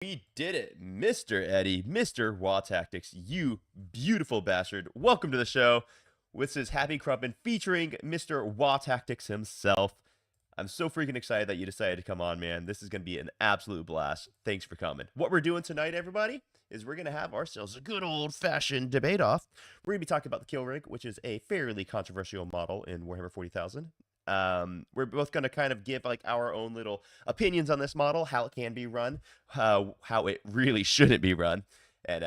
We did it, Mr. Eddie, Mr. Wall Tactics, you beautiful bastard. Welcome to the show. This is Happy Crumpin featuring Mr. Wall Tactics himself. I'm so freaking excited that you decided to come on, man. This is going to be an absolute blast. Thanks for coming. What we're doing tonight, everybody, is we're going to have ourselves a good old-fashioned debate off. We're going to be talking about the kill rig, which is a fairly controversial model in Warhammer 40,000. We're both going to kind of give like our own little opinions on this model, how it can be run, how it really shouldn't be run, and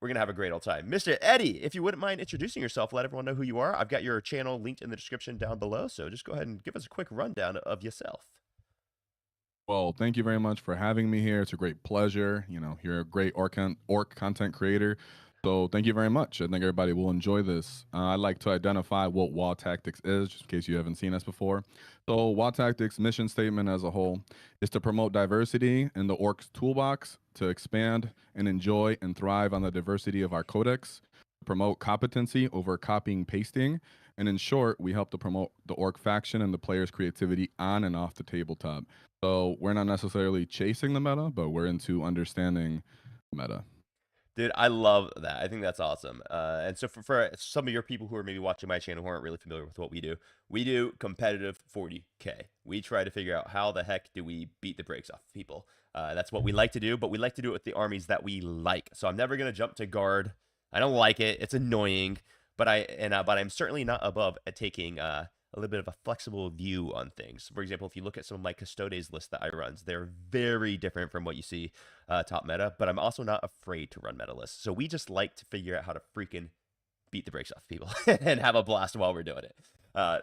we're gonna have a great old time. Mr. Eddie, if you wouldn't mind introducing yourself, let everyone know who you are. I've got your channel linked in the description down below, so just go ahead and give us a quick rundown of yourself. Well, thank you very much for having me here. It's a great pleasure. You know, you're a great orc content creator. So thank you very much. I think everybody will enjoy this. I'd like to identify what Wall Tactics is, just in case you haven't seen us before. So Wall Tactics' mission statement as a whole is to promote diversity in the Orc's toolbox, to expand and enjoy and thrive on the diversity of our codex, promote competency over copying pasting, and in short, we help to promote the Orc faction and the player's creativity on and off the tabletop. So we're not necessarily chasing the meta, but we're into understanding meta. Dude, I love that. I think that's awesome. And so for some of your people who are maybe watching my channel who aren't really familiar with what we do competitive 40K. We try to figure out how the heck do we beat the brakes off people. That's what we like to do, but we like to do it with the armies that we like. So I'm never gonna jump to guard. I don't like it. It's annoying, but I'm certainly not above at taking a little bit of a flexible view on things. For example, if you look at some of my custodes lists that I run, they're very different from what you see top meta, but I'm also not afraid to run meta lists. So we just like to figure out how to freaking beat the brakes off people and have a blast while we're doing it.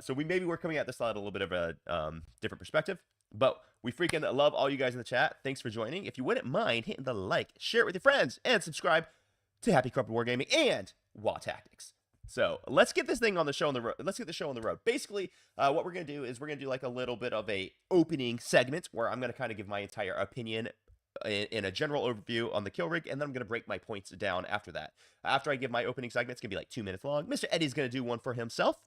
So we're coming at this at a little bit of a different perspective, but we freaking love all you guys in the chat. Thanks for joining. If you wouldn't mind hitting the like, share it with your friends, and subscribe to Happy Corporate Wargaming and Wall Tactics. So let's get this thing on the show on the road. Let's get the show on the road. Basically, what we're gonna do is we're gonna do like a little bit of a opening segment where I'm gonna kind of give my entire opinion in a general overview on the kill rig, and then I'm gonna break my points down after that. After I give my opening segment, it's gonna be like 2 minutes long. Mr. Eddie's gonna do one for himself,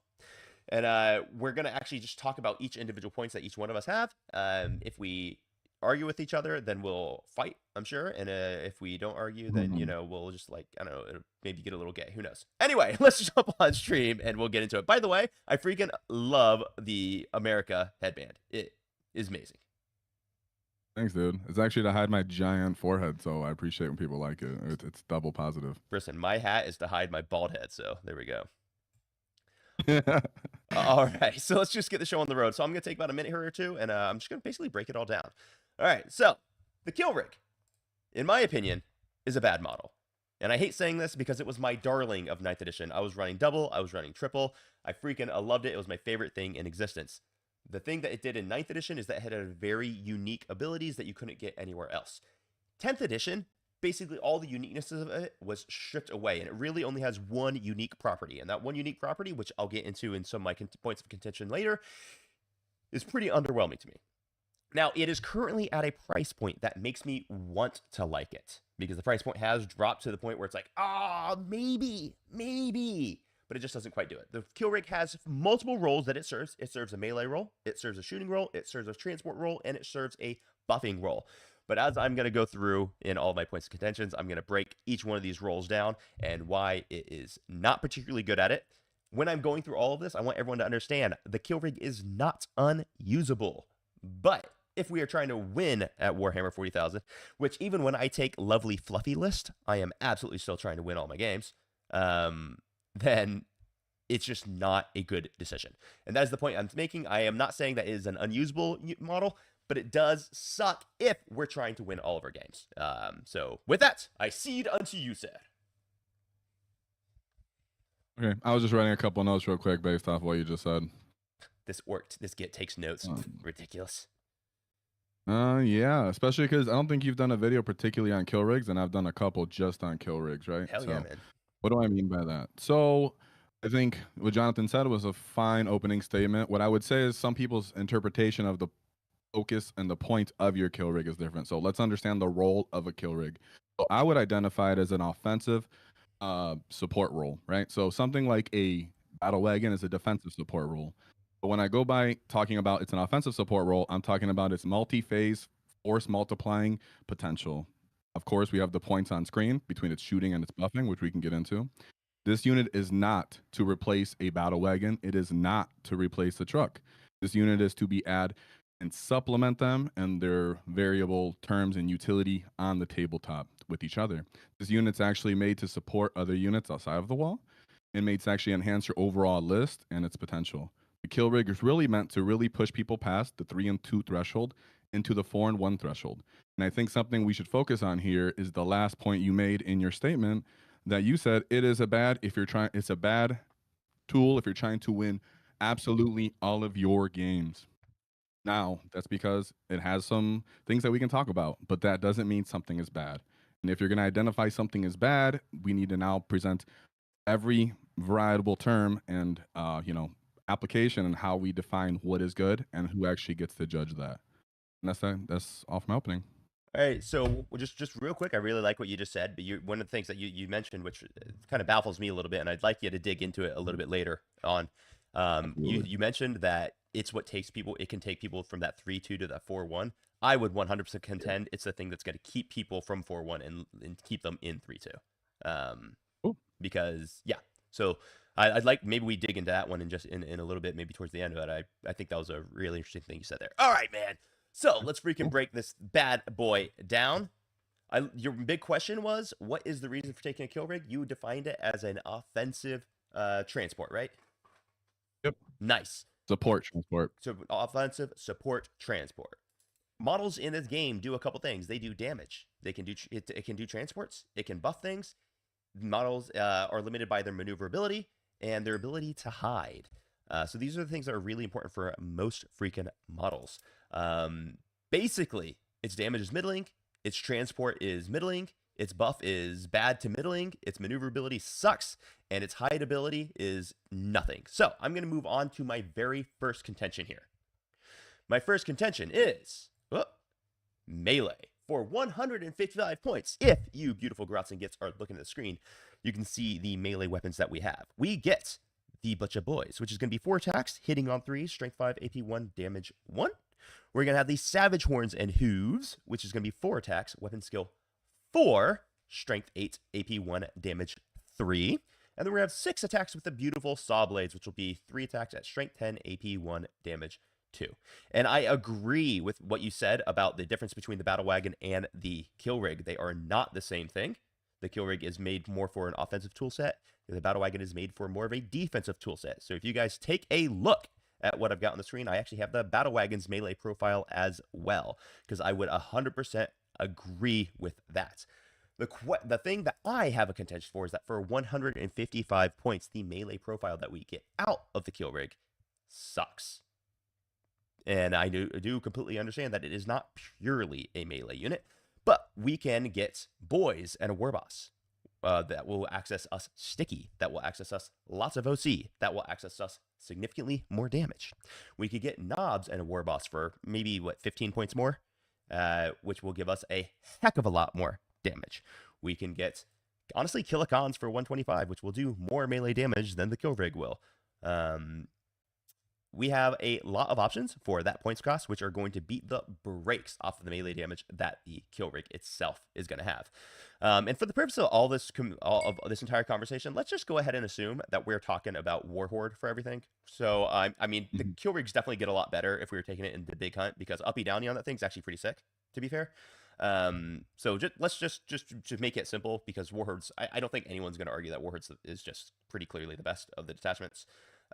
and we're gonna actually just talk about each individual points that each one of us have. If we argue with each other, then we'll fight, I'm sure. And if we don't argue, then, you know, we'll just like, I don't know, maybe get a little gay. Who knows? Anyway, let's jump on stream and we'll get into it. By the way, I freaking love the America headband. It is amazing. Thanks, dude. It's actually to hide my giant forehead, so I appreciate when people like it. It's double positive. Listen, my hat is to hide my bald head, so there we go. All right, so let's just get the show on the road. So I'm going to take about a minute here or two, and I'm just going to basically break it all down. All right, so the kill rig, in my opinion, is a bad model. And I hate saying this because it was my darling of 9th edition. I was running double, I was running triple. I loved it. It was my favorite thing in existence. The thing that it did in 9th edition is that it had very unique abilities that you couldn't get anywhere else. 10th edition, basically all the uniquenesses of it was stripped away, and it really only has one unique property. And that one unique property, which I'll get into in some of my points of contention later, is pretty underwhelming to me. Now, it is currently at a price point that makes me want to like it, because the price point has dropped to the point where it's like, maybe, but it just doesn't quite do it. The kill rig has multiple roles that it serves. It serves a melee role, it serves a shooting role, it serves a transport role, and it serves a buffing role. But as I'm going to go through in all my points of contentions, I'm going to break each one of these roles down and why it is not particularly good at it. When I'm going through all of this, I want everyone to understand the kill rig is not unusable. But if we are trying to win at Warhammer 40,000, which even when I take lovely fluffy list, I am absolutely still trying to win all my games, then it's just not a good decision. And that is the point I'm making. I am not saying that it is an unusable model, but it does suck if we're trying to win all of our games. So with that, I cede unto you, sir. Okay, I was just writing a couple notes real quick based off what you just said. This worked. This get takes notes. Ridiculous. Yeah, especially because I don't think you've done a video particularly on kill rigs, and I've done a couple just on kill rigs, right? Hell yeah, man. What do I mean by that? So I think what Jonathan said was a fine opening statement. What I would say is some people's interpretation of the focus and the point of your kill rig is different. So let's understand the role of a kill rig. So I would identify it as an offensive support role, right? So something like a battle wagon is a defensive support role. But when I go by talking about it's an offensive support role, I'm talking about its multi-phase force multiplying potential. Of course, we have the points on screen between its shooting and its buffing, which we can get into. This unit is not to replace a battle wagon. It is not to replace a truck. This unit is to be add and supplement them and their variable terms and utility on the tabletop with each other. This unit's actually made to support other units outside of the wall and made to actually enhance your overall list and its potential. The kill rig is really meant to really push people past the 3 and 2 threshold into the 4 and 1 threshold. And I think something we should focus on here is the last point you made in your statement that you said it's a bad tool if you're trying to win absolutely all of your games. Now, that's because it has some things that we can talk about, but that doesn't mean something is bad. And if you're going to identify something as bad, we need to now present every variable term and application and how we define what is good and who actually gets to judge that. And that's all from my opening. All right, so just real quick, I really like what you just said, but one of the things that you mentioned, which kind of baffles me a little bit, and I'd like you to dig into it a little bit later on. You mentioned that it's what takes people. It can take people from that 3-2 to that 4-1. I would 100% contend it's the thing that's going to keep people from 4-1 and keep them in 3-2. Because yeah, so I'd like maybe we dig into that one in a little bit, maybe towards the end. But I think that was a really interesting thing you said there. All right, man. So let's freaking break this bad boy down. Your big question was, what is the reason for taking a kill rig? You defined it as an offensive transport, right? Yep. Nice. Support transport. So offensive support transport. Models in this game do a couple things. They do damage. They can do it can do transports. It can buff things. Models are limited by their maneuverability and their ability to hide. So these are the things that are really important for most freaking models. Basically, its damage is middling, its transport is middling, its buff is bad to middling, its maneuverability sucks, and its hide ability is nothing. So I'm going to move on to my very first contention here. My first contention is melee for 155 points. If you beautiful Grotzengits are looking at the screen, you can see the melee weapons that we have. We get the Butcha Boys, which is going to be 4 attacks, hitting on 3, strength 5, AP 1, damage 1. We're going to have the Savage Horns and Hooves, which is going to be 4 attacks, weapon skill 4, strength 8, AP 1, damage 3. And then we're going to have 6 attacks with the beautiful Saw Blades, which will be 3 attacks at strength 10, AP 1, damage 2. And I agree with what you said about the difference between the Battle Wagon and the Kill Rig. They are not the same thing. The Kill Rig is made more for an offensive tool set. The Battle Wagon is made for more of a defensive tool set. So if you guys take a look at what I've got on the screen, I actually have the Battle Wagon's melee profile as well, because I would 100% agree with that. The thing that I have a contention for is that for 155 points, the melee profile that we get out of the Kill Rig sucks. And I do completely understand that it is not purely a melee unit, but we can get boys and a war boss that will access us sticky, that will access us lots of OC, that will access us significantly more damage. We could get knobs and a war boss for maybe, 15 points more, which will give us a heck of a lot more damage. We can get, honestly, Killicons for 125, which will do more melee damage than the Kill Rig will. We have a lot of options for that points cost, which are going to beat the brakes off of the melee damage that the Kill Rig itself is going to have. And for the purpose of all of this entire conversation, let's just go ahead and assume that we're talking about Warhorde for everything. So, I mean, the Kill Rigs definitely get a lot better if we were taking it in the Big Hunt, because uppy downy on that thing's actually pretty sick, to be fair. So let's just make it simple, because Warhordes, I don't think anyone's going to argue that Warhordes is just pretty clearly the best of the detachments.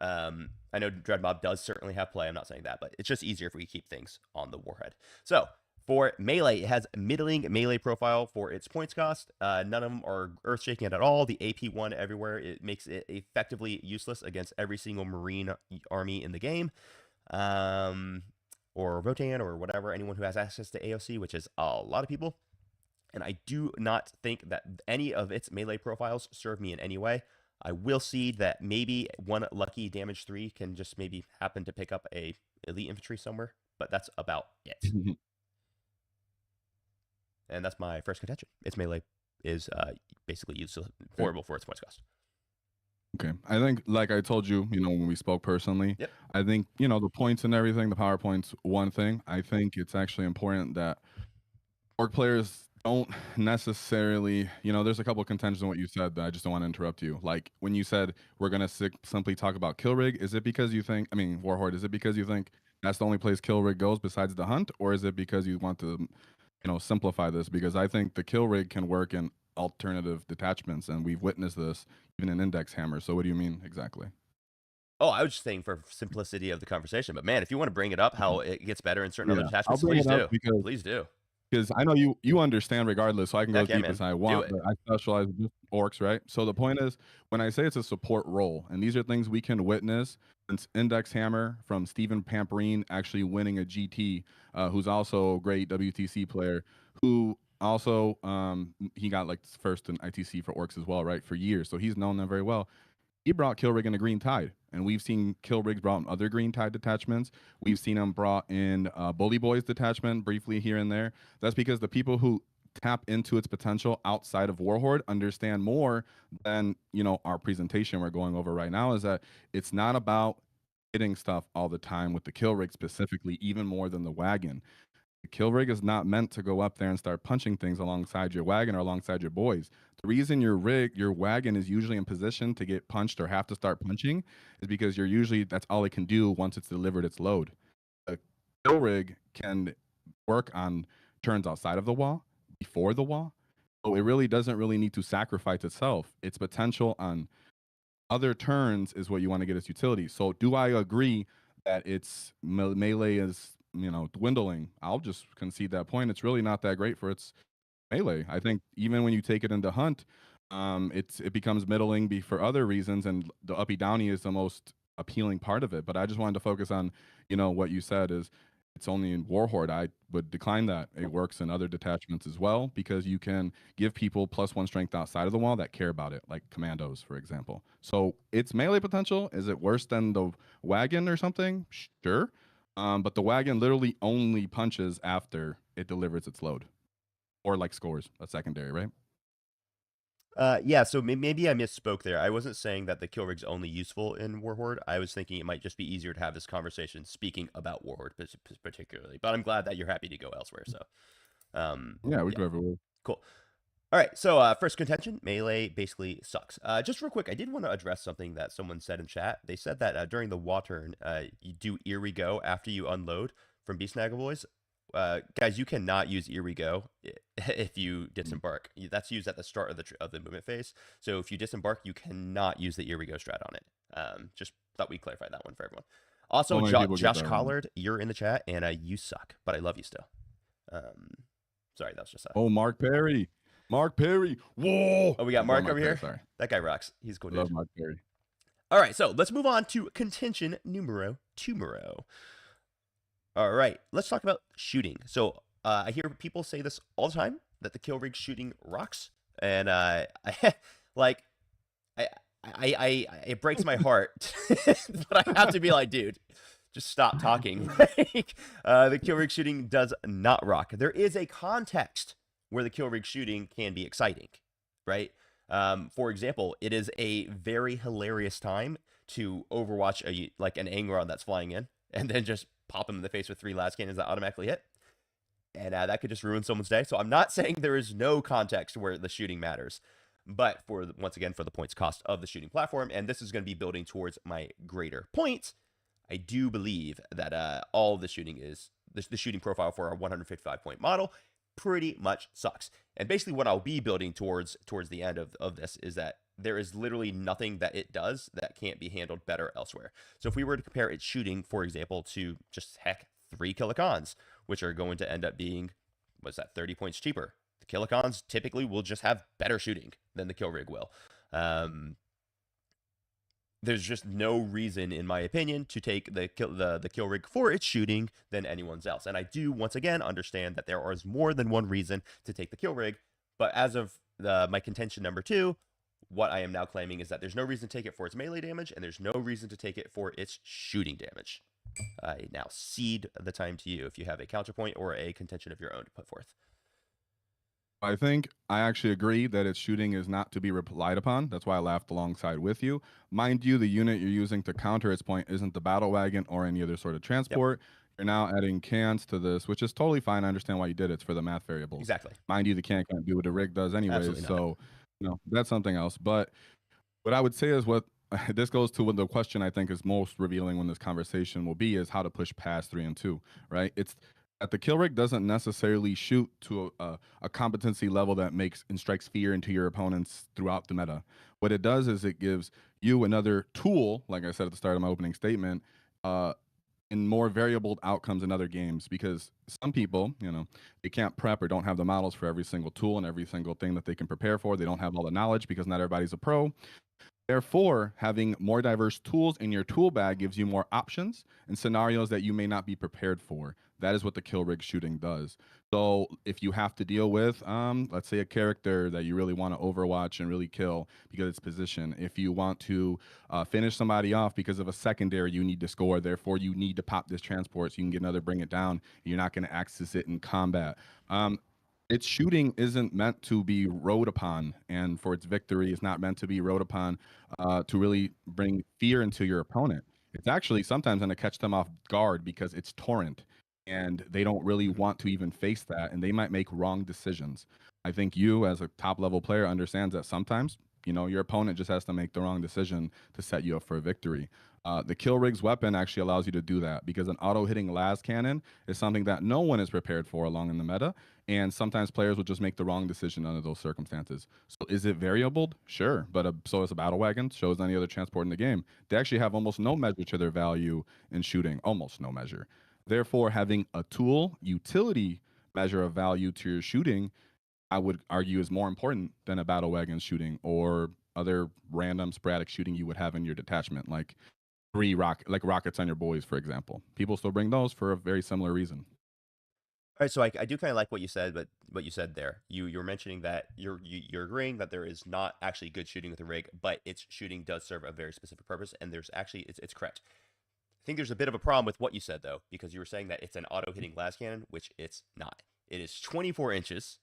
I know Dreadmob does certainly have play. I'm not saying that, but it's just easier if we keep things on the Warhead. So for melee, it has middling melee profile for its points cost. None of them are earth-shaking at all. The AP 1 everywhere, it makes it effectively useless against every single Marine army in the game. Or Votan or whatever, anyone who has access to AOC, which is a lot of people. And I do not think that any of its melee profiles serve me in any way. I will see that maybe one lucky damage 3 can just maybe happen to pick up a elite infantry somewhere, but that's about it. And that's my first contention. Its melee is basically useful, horrible for its points cost. Okay. I think, like I told you, when we spoke personally, Yep. I think, the points and everything, the PowerPoint's one thing. I think it's actually important that orc players don't necessarily, there's a couple of contentions in what you said that I just don't want to interrupt you. Like when you said we're gonna simply talk about kill rig, is it because you think, I mean, Warhorde, is it because you think that's the only place kill rig goes besides the hunt, or is it because you want to, simplify this? Because I think the kill rig can work in alternative detachments, and we've witnessed this even in index hammer. So what do you mean exactly? Oh, I was just saying for simplicity of the conversation. But man, if you want to bring it up, how it gets better in certain other Yeah, I'll detachments, bring please it up do. because Please do. I know you understand regardless, so I can go Heck as yeah, deep as man. I Do want, it. but I specialize in just orcs, right? So the point is, when I say it's a support role, and these are things we can witness since Index Hammer from Stephen Pamperine actually winning a GT, who's also a great WTC player, who also he got like first in ITC for orcs as well, right? For years, so he's known them very well. He brought Kilrig in a Green Tide, and we've seen Kilrigs brought in other Green Tide detachments. We've seen them brought in Bully Boys detachment briefly here and there. That's because the people who tap into its potential outside of Warhorde understand more than our presentation we're going over right now. Is that it's not about hitting stuff all the time with the Kilrig specifically, even more than the wagon. The kill rig is not meant to go up there and start punching things alongside your wagon or alongside your boys. The reason your wagon is usually in position to get punched or have to start punching is because that's all it can do once it's delivered its load. A kill rig can work on turns outside of the wall, before the wall. So it really doesn't really need to sacrifice itself. Its potential on other turns is what you want to get its utility. So do I agree that its melee is dwindling? I'll just concede that point. It's really not that great for its melee. I think even when you take it into hunt, it becomes middling for other reasons, and the uppy downy is the most appealing part of it. But I just wanted to focus on what you said is it's only in Warhorde. I would decline that. It works in other detachments as well because you can give people +1 strength outside of the wall that care about it, like commandos, for example. So its melee potential, is it worse than the wagon or something? Sure. But the wagon literally only punches after it delivers its load or like scores a secondary, right? Yeah, so maybe I misspoke there. I wasn't saying that the kill rig's only useful in Warhorde. I was thinking it might just be easier to have this conversation speaking about Warhorde particularly. But I'm glad that you're happy to go elsewhere. So, Yeah, we yeah, go everywhere. cool. All right, so first contention, melee basically sucks. Just real quick, I did want to address something that someone said in chat. They said that during the wall turn, you do Here We Go after you unload from Beast Snaggle Boys. Guys, you cannot use Here We Go if you disembark. That's used at the start of the movement phase. So if you disembark, you cannot use the Here We Go strat on it. Just thought we'd clarify that one for everyone. Also, So many people get Josh that wrong. Collard, you're in the chat, and you suck, but I love you still. Um, sorry, that was just a Oh, Mark Perry. Mark Perry. Whoa. Oh, we got I'm going Mark Mark over Perry, here. sorry. That guy rocks. He's a cool I dude. love Mark Perry. All right, so let's move on to contention numero 2. All right, let's talk about shooting. So I hear people say this all the time that the kill rig shooting rocks, and like it breaks my heart, but I have to be like, dude, just stop talking. Like, the kill rig shooting does not rock. There is a context where the kill rig shooting can be exciting, right? For example, it is a very hilarious time to overwatch like an Angron that's flying in, and then just pop him in the face with 3 last cannons that automatically hit, and that could just ruin someone's day. So I'm not saying there is no context where the shooting matters, but once again, for the points cost of the shooting platform, and this is going to be building towards my greater point, I do believe that all the shooting is the shooting profile for our 155 point model pretty much sucks. And basically what I'll be building towards the end of this is that there is literally nothing that it does that can't be handled better elsewhere. So if we were to compare its shooting, for example, to just heck 3 kilocons, which are going to end up being, what's that, 30 points cheaper. The kilocons typically will just have better shooting than the kill rig will. There's just no reason, in my opinion, to take the kill rig for its shooting than anyone's else. And I do, once again, understand that there is more than one reason to take the kill rig. But as of my contention number 2, what I am now claiming is that there's no reason to take it for its melee damage, and there's no reason to take it for its shooting damage. I now cede the time to you if you have a counterpoint or a contention of your own to put forth. I think I actually agree that its shooting is not to be relied upon. That's why I laughed alongside with you. Mind you, the unit you're using to counter its point isn't the battle wagon or any other sort of transport. You're now adding cans to this, which is totally fine. I understand why you did it. It's for the math variables. Exactly. Mind you, the can can't do what a rig does anyways. Absolutely not. So, that's something else. But what I would say is what this goes to what the question I think is most revealing when this conversation will be is how to push past 3 and 2, right? It's that the kill rig doesn't necessarily shoot to a competency level that makes and strikes fear into your opponents throughout the meta. What it does is it gives you another tool, like I said at the start of my opening statement, in more variable outcomes in other games, because some people, they can't prep or don't have the models for every single tool and every single thing that they can prepare for. They don't have all the knowledge because not everybody's a pro. Therefore, having more diverse tools in your tool bag gives you more options and scenarios that you may not be prepared for. That is what the kill rig shooting does. So if you have to deal with, let's say, a character that you really want to overwatch and really kill because it's position, if you want to finish somebody off because of a secondary you need to score, therefore you need to pop this transport so you can get another bring it down, and you're not going to access it in combat. Its shooting isn't meant to be rode upon, and for its victory, it's not meant to be rode upon to really bring fear into your opponent. It's actually sometimes going to catch them off guard because it's torrent, and they don't really want to even face that, and they might make wrong decisions. I think you, as a top level player, understands that sometimes your opponent just has to make the wrong decision to set you up for a victory. The kill rig's weapon actually allows you to do that because an auto hitting las cannon is something that no one is prepared for along in the meta, and sometimes players will just make the wrong decision under those circumstances. So is it variable? Sure, but so is a battle wagon, so is any other transport in the game. They actually have almost no measure to their value in shooting, almost no measure. Therefore, having a tool utility measure of value to your shooting, I would argue, is more important than a battle wagon shooting or other random sporadic shooting you would have in your detachment, like rockets on your boys, for example. People still bring those for a very similar reason. All right, so I do kind of like what you said, but what you said there, you're mentioning that you're agreeing that there is not actually good shooting with a rig, but its shooting does serve a very specific purpose, and there's actually it's correct. I think there's a bit of a problem with what you said though, because you were saying that it's an auto hitting las cannon, which it's not. It is 24 inches,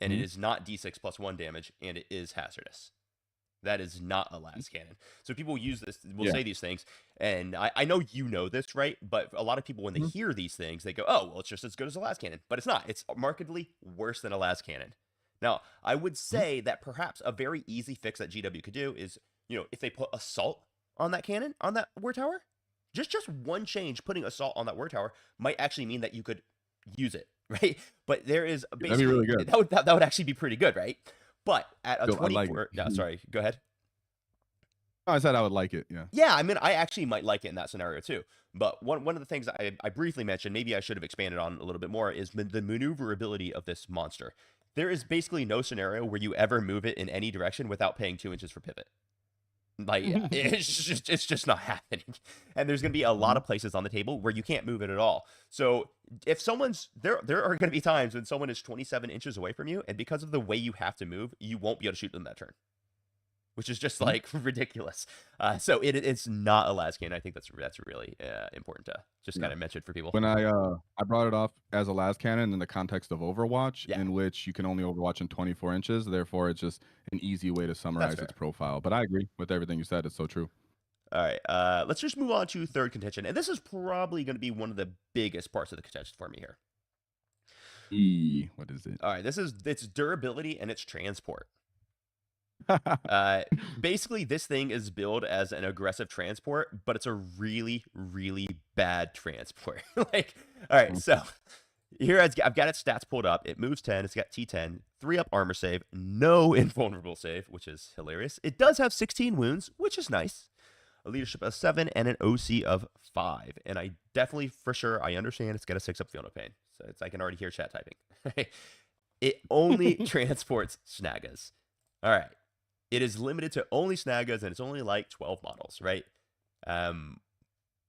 and it is not d6 plus 1 damage, and it is hazardous. That is not a las cannon. So people use this, will say these things, and I know you know this, right? But a lot of people, when they hear these things, they go, oh, well, it's just as good as a las cannon. But it's not. It's markedly worse than a las cannon. Now, I would say that perhaps a very easy fix that GW could do is, if they put assault on that cannon, on that word tower, just one change, putting assault on that word tower might actually mean that you could use it, right? But there is basically, that'd be really good. That would actually be pretty good, right? But at a 24, like sorry, go ahead. I said I would like it. Yeah. Yeah, I mean, I actually might like it in that scenario too. But one of the things I briefly mentioned, maybe I should have expanded on a little bit more, is the maneuverability of this monster. There is basically no scenario where you ever move it in any direction without paying 2 inches for pivot. Like it's just not happening. And there's going to be a lot of places on the table where you can't move it at all. So if someone's there are going to be times when someone is 27 inches away from you, and because of the way you have to move, you won't be able to shoot them that turn, which is just like ridiculous. So it's not a las cannon. I think that's really important to just kind of mention for people. When I brought it off as a las cannon in the context of Overwatch, in which you can only Overwatch in 24 inches, therefore it's just an easy way to summarize its profile. But I agree with everything you said. It's so true. All right, let's just move on to third contention, and this is probably going to be one of the biggest parts of the contention for me here. What is it? All right, it's durability and its transport. Basically, this thing is billed as an aggressive transport, but it's a really, really bad transport. Like, all right, so here I've got its stats pulled up. It moves 10. It's got T10, 3 up armor save, no invulnerable save, which is hilarious. It does have 16 wounds, which is nice. A leadership of 7 and an OC of 5. And I definitely, for sure, I understand it's got a 6 up feel no pain. So I can already hear chat typing. It only transports Snaggas. All right. It is limited to only Snaggas, and it's only like 12 models, right?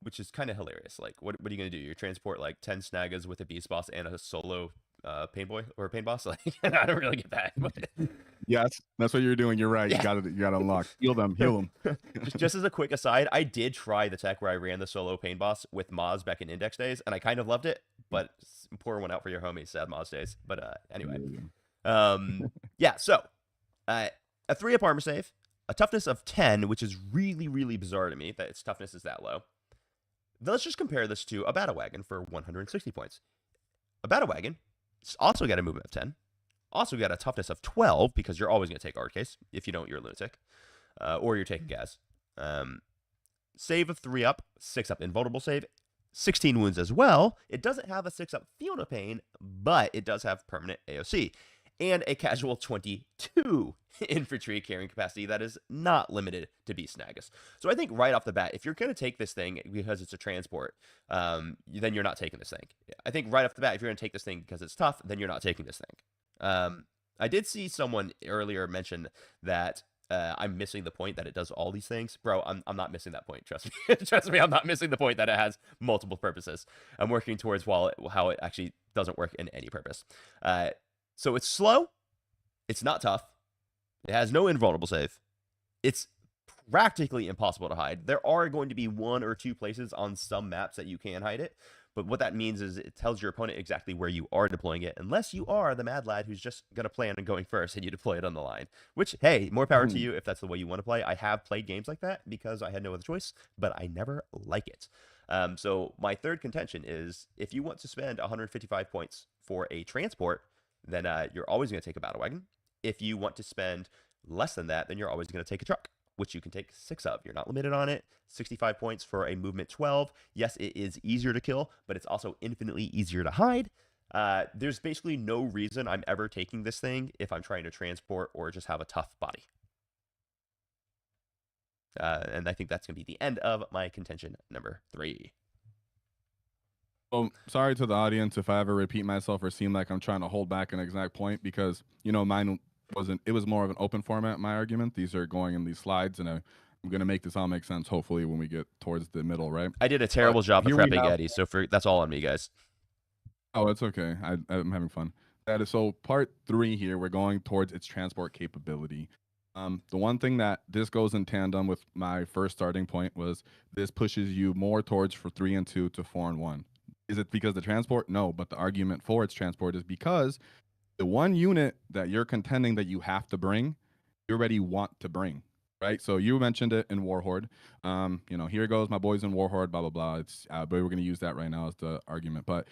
Which is kind of hilarious. Like, what are you going to do? You transport like 10 Snaggas with a beast boss and a solo pain boy or a pain boss? Like, I don't really get that. Yes, that's what you're doing. You're right. Yeah. You got to unlock. Heal them. just as a quick aside, I did try the tech where I ran the solo pain boss with Moz back in Index days, and I kind of loved it, but pour one out for your homies, sad Moz days. But anyway. Yeah, so a 3 up armor save, a toughness of 10, which is really, really bizarre to me that its toughness is that low. Let's just compare this to a battle wagon for 160 points. A battle wagon, it's also got a movement of 10, also got a toughness of 12 because you're always going to take art case. If you don't, you're a lunatic, or you're taking gas. Save of 3 up, 6 up invulnerable save, 16 wounds as well. It doesn't have a 6 up feel no pain, but it does have permanent AOC. And a casual 22 infantry carrying capacity that is not limited to Beast Nagus. So I think right off the bat, if you're going to take this thing because it's a transport, then you're not taking this thing. I think right off the bat, if you're going to take this thing because it's tough, then you're not taking this thing. I did see someone earlier mention that I'm missing the point that it does all these things. Bro, I'm not missing that point. Trust me. Trust me, I'm not missing the point that it has multiple purposes. I'm working towards how it actually doesn't work in any purpose. So it's slow. It's not tough. It has no invulnerable save. It's practically impossible to hide. There are going to be 1 or 2 places on some maps that you can hide it. But what that means is it tells your opponent exactly where you are deploying it, unless you are the mad lad who's just going to plan on going first and you deploy it on the line. Which, hey, more power to you if that's the way you want to play. I have played games like that because I had no other choice, but I never like it. So my third contention is if you want to spend 155 points for a transport, then you're always going to take a battle wagon. If you want to spend less than that, then you're always going to take a truck, which you can take 6 of. You're not limited on it. 65 points for a movement 12. Yes, it is easier to kill, but it's also infinitely easier to hide. There's basically no reason I'm ever taking this thing if I'm trying to transport or just have a tough body. And I think that's going to be the end of my contention number 3. Oh, sorry to the audience if I ever repeat myself or seem like I'm trying to hold back an exact point because, you know, mine wasn't, it was more of an open format, my argument. These are going in these slides, and I'm going to make this all make sense, hopefully, when we get towards the middle, right? I did a terrible job of here we prepping have, Eddie, so that's all on me, guys. oh, it's okay. I'm having fun. That is so part 3 here, we're going towards its transport capability. The one thing that this goes in tandem with my first starting point was this pushes you more towards for 3 and 2 to 4 and 1. Is it because the transport? No, but the argument for its transport is because the one unit that you're contending that you have to bring, you already want to bring, right? So you mentioned it in Warhorde. You know, here goes my boys in Warhorde, blah blah blah. It's but we're gonna use that right now as the argument. But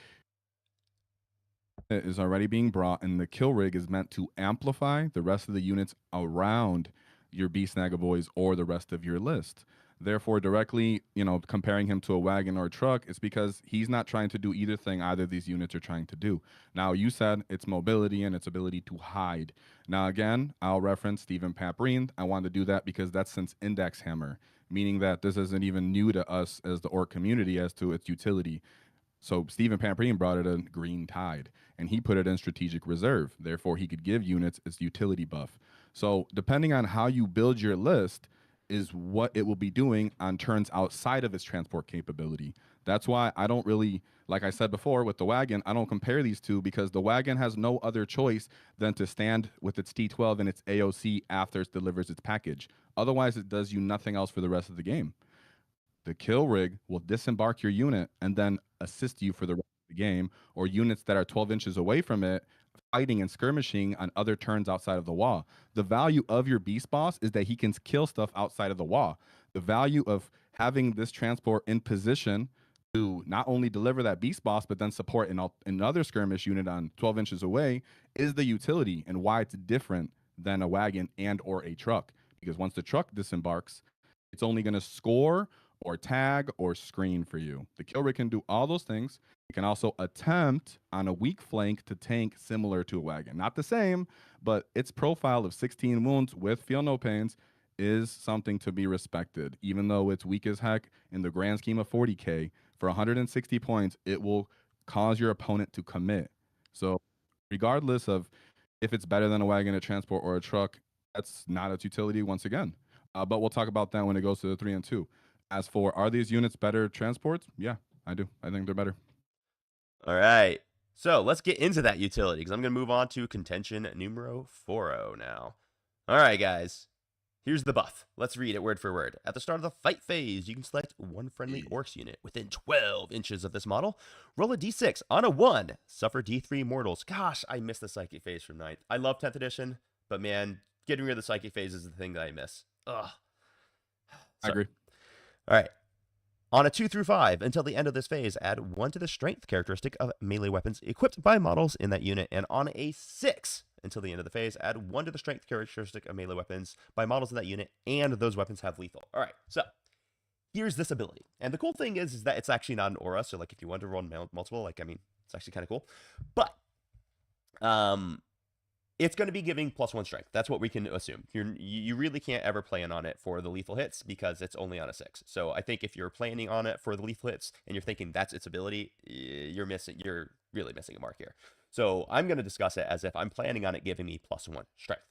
it is already being brought, and the kill rig is meant to amplify the rest of the units around your Beast Snagga boys or the rest of your list. Therefore, directly, you know, comparing him to a wagon or a truck is because he's not trying to do either thing either of these units are trying to do. Now, you said its mobility and its ability to hide. Now, again, I'll reference Stephen Paprine. I wanted to do that because that's since Index Hammer, meaning that this isn't even new to us as the orc community as to its utility. So Stephen Paprine brought it in Green Tide, and he put it in strategic reserve. Therefore, he could give units its utility buff. So depending on how you build your list is what it will be doing on turns outside of its transport capability. That's why I don't really, like I said before with the wagon, I don't compare these two because the wagon has no other choice than to stand with its T12 and its AOC after it delivers its package. Otherwise, it does you nothing else for the rest of the game. The kill rig will disembark your unit and then assist you for the rest of the game, or units that are 12 inches away from it fighting and skirmishing on other turns outside of the wall. The value of your beast boss is that he can kill stuff outside of the wall. The value of having this transport in position to not only deliver that beast boss, but then support another skirmish unit on 12 inches away is the utility and why it's different than a wagon and or a truck. Because once the truck disembarks, it's only going to score or tag or screen for you. The kill rig can do all those things. It can also attempt on a weak flank to tank similar to a wagon. Not the same, but its profile of 16 wounds with feel no pains is something to be respected. Even though it's weak as heck in the grand scheme of 40K, for 160 points, it will cause your opponent to commit. So regardless of if it's better than a wagon, a transport, or a truck, that's not its utility once again. But we'll talk about that when it goes to the 3 and 2. As for, are these units better transports? Yeah, I do. I think they're better. All right. So let's get into that utility because I'm going to move on to contention numero 40 now. All right, guys. Here's the buff. Let's read it word for word. At the start of the fight phase, you can select one friendly orcs unit within 12 inches of this model. Roll a d6. On a 1, suffer d3 mortals. Gosh, I miss the psychic phase from 9th. I love 10th edition, but man, getting rid of the psychic phase is the thing that I miss. Ugh. I agree. All right. On a 2 through 5, until the end of this phase, add 1 to the strength characteristic of melee weapons equipped by models in that unit. And on a 6, until the end of the phase, add 1 to the strength characteristic of melee weapons by models in that unit, and those weapons have lethal. All right, so here's this ability. And the cool thing is that it's actually not an aura, so like if you want to run multiple, like, I mean, it's actually kind of cool. But it's going to be giving +1 strength. That's what we can assume. You really can't ever plan on it for the lethal hits because it's only on a 6. So I think if you're planning on it for the lethal hits and you're thinking that's its ability, you're really missing a mark here. So I'm going to discuss it as if I'm planning on it giving me +1 strength.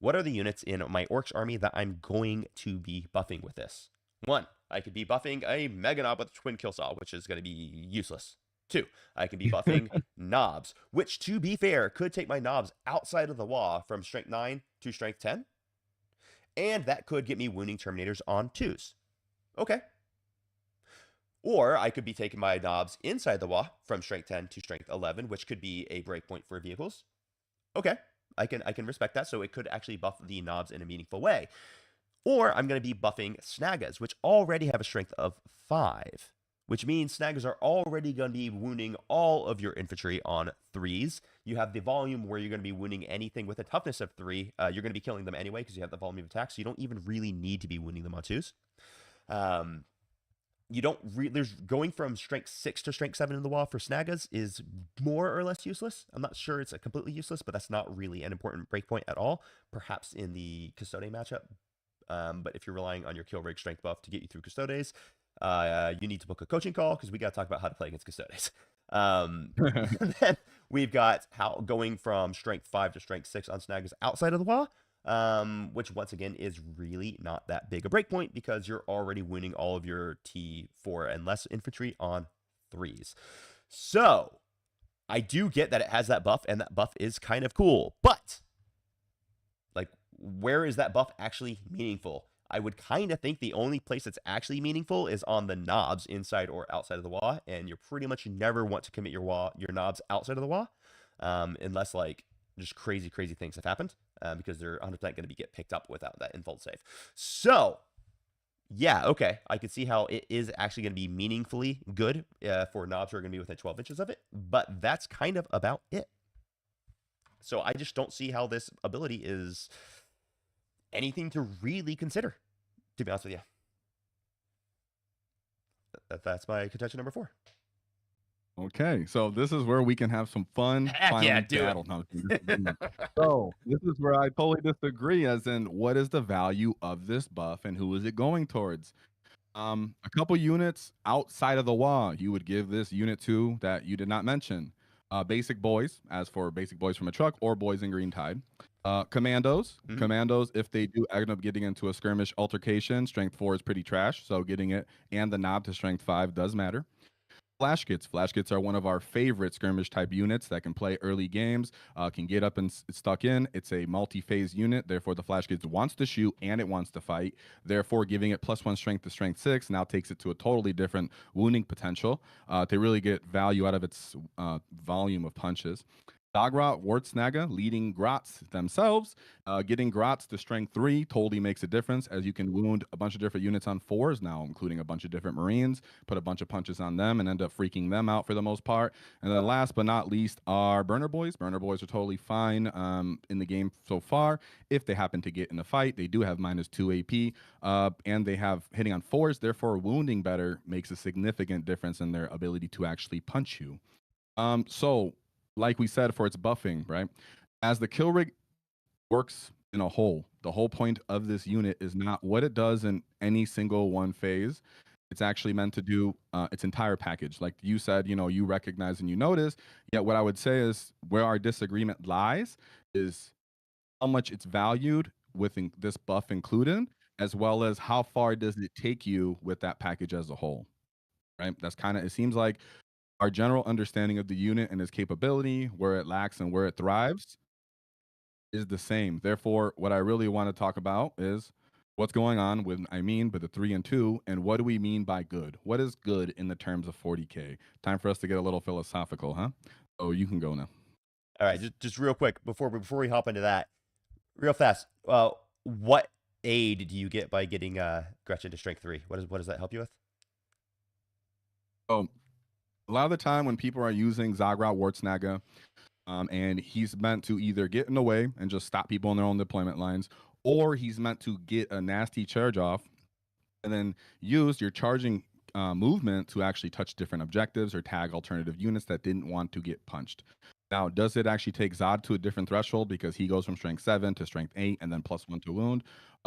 What are the units in my Orcs army that I'm going to be buffing with this? 1, I could be buffing a Mega Knob with Twin Kill Saw, which is going to be useless. 2, I can be buffing knobs, which, to be fair, could take my knobs outside of the wall from strength 9 to strength 10. And that could get me wounding terminators on 2s. Okay. Or I could be taking my knobs inside the wall from strength 10 to strength 11, which could be a breakpoint for vehicles. Okay. I can respect that. So it could actually buff the knobs in a meaningful way. Or I'm going to be buffing Snaggas, which already have a strength of 5. Which means Snaggas are already going to be wounding all of your infantry on 3s. You have the volume where you're going to be wounding anything with a toughness of 3. You're going to be killing them anyway because you have the volume of attack, so you don't even really need to be wounding them on 2s. You don't there's going from strength 6 to strength 7 in the wall for Snaggas is more or less useless. I'm not sure it's a completely useless, but that's not really an important breakpoint at all. Perhaps in the Custode matchup. But if you're relying on your kill rig strength buff to get you through Custodes, you need to book a coaching call because we got to talk about how to play against Custodes. Then we've got how going from strength 5 to strength 6 on Snaggas outside of the wall, which once again is really not that big a breakpoint because you're already winning all of your T4 and less infantry on 3s. So I do get that it has that buff, and that buff is kind of cool, but like, where is that buff actually meaningful? I would kind of think the only place that's actually meaningful is on the knobs inside or outside of the wall, and you pretty much never want to commit your knobs outside of the wall, unless like just crazy things have happened, because they're 100% going to be get picked up without that infold save. So yeah, okay, I can see how it is actually going to be meaningfully good for knobs who are going to be within 12 inches of it, but that's kind of about it. So I just don't see how this ability is anything to really consider, to be honest with you. That's my contention number 4. Okay, so this is where we can have some fun. Heck yeah, do battle. So this is where I totally disagree, as in what is the value of this buff and who is it going towards? A couple units outside of the wall you would give this unit to that you did not mention. Basic boys, as for basic boys from a truck or boys in Green Tide. Commandos. Commandos, if they do end up getting into a skirmish altercation, strength 4 is pretty trash, so getting it and the knob to strength 5 does matter. Flash kits. Flash kits are one of our favorite skirmish type units that can play early games, can get up and stuck in. It's a multi-phase unit, therefore the flash kits wants to shoot and it wants to fight. Therefore, giving it +1 strength to strength 6 now takes it to a totally different wounding potential to really get value out of its volume of punches. Dagra Wartsnaga leading Grots themselves. Getting Grots to strength 3 totally makes a difference, as you can wound a bunch of different units on 4s now, including a bunch of different Marines, put a bunch of punches on them and end up freaking them out for the most part. And then last but not least are Burner Boys. Burner Boys are totally fine in the game so far. If they happen to get in a fight, they do have -2 AP, and they have hitting on 4s, therefore wounding better makes a significant difference in their ability to actually punch you. So like we said, for its buffing, right? As the kill rig works in a whole, the whole point of this unit is not what it does in any single one phase. It's actually meant to do its entire package. Like you said, you recognize and you notice. Yet what I would say is where our disagreement lies is how much it's valued with this buff included, as well as how far does it take you with that package as a whole, right? That's kind of, it seems like our general understanding of the unit and its capability, where it lacks and where it thrives, is the same. Therefore, what I really want to talk about is what's going on with, but the 3 and 2, and what do we mean by good? What is good in the terms of 40K? Time for us to get a little philosophical, huh? Oh, you can go now. All right, just real quick before we hop into that, real fast. What aid do you get by getting Gretchen to strength 3? What does that help you with? So a lot of the time when people are using Zagrod Wartsnaga, and he's meant to either get in the way and just stop people in their own deployment lines, or he's meant to get a nasty charge off and then use your charging movement to actually touch different objectives or tag alternative units that didn't want to get punched. Now, does it actually take Zod to a different threshold because he goes from strength 7 to strength 8 and then +1 to wound?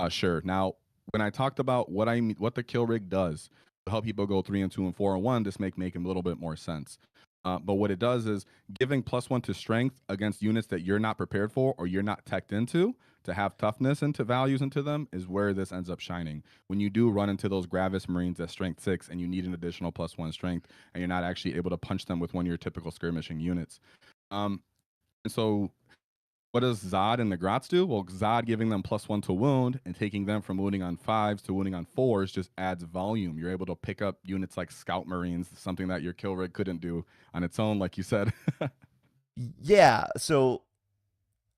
Sure. Now, when I talked about what I mean, what the kill rig does to help people go 3 and 2 and 4 and 1, this make a little bit more sense. But what it does is giving +1 to strength against units that you're not prepared for or you're not teched into to have toughness into values into them is where this ends up shining. When you do run into those Gravis Marines at strength 6 and you need an additional +1 strength and you're not actually able to punch them with one of your typical skirmishing units. And so what does Zod and the Grots do? Well, Zod giving them +1 to wound and taking them from wounding on 5s to wounding on 4s just adds volume. You're able to pick up units like Scout Marines, something that your kill rig couldn't do on its own, like you said. Yeah, so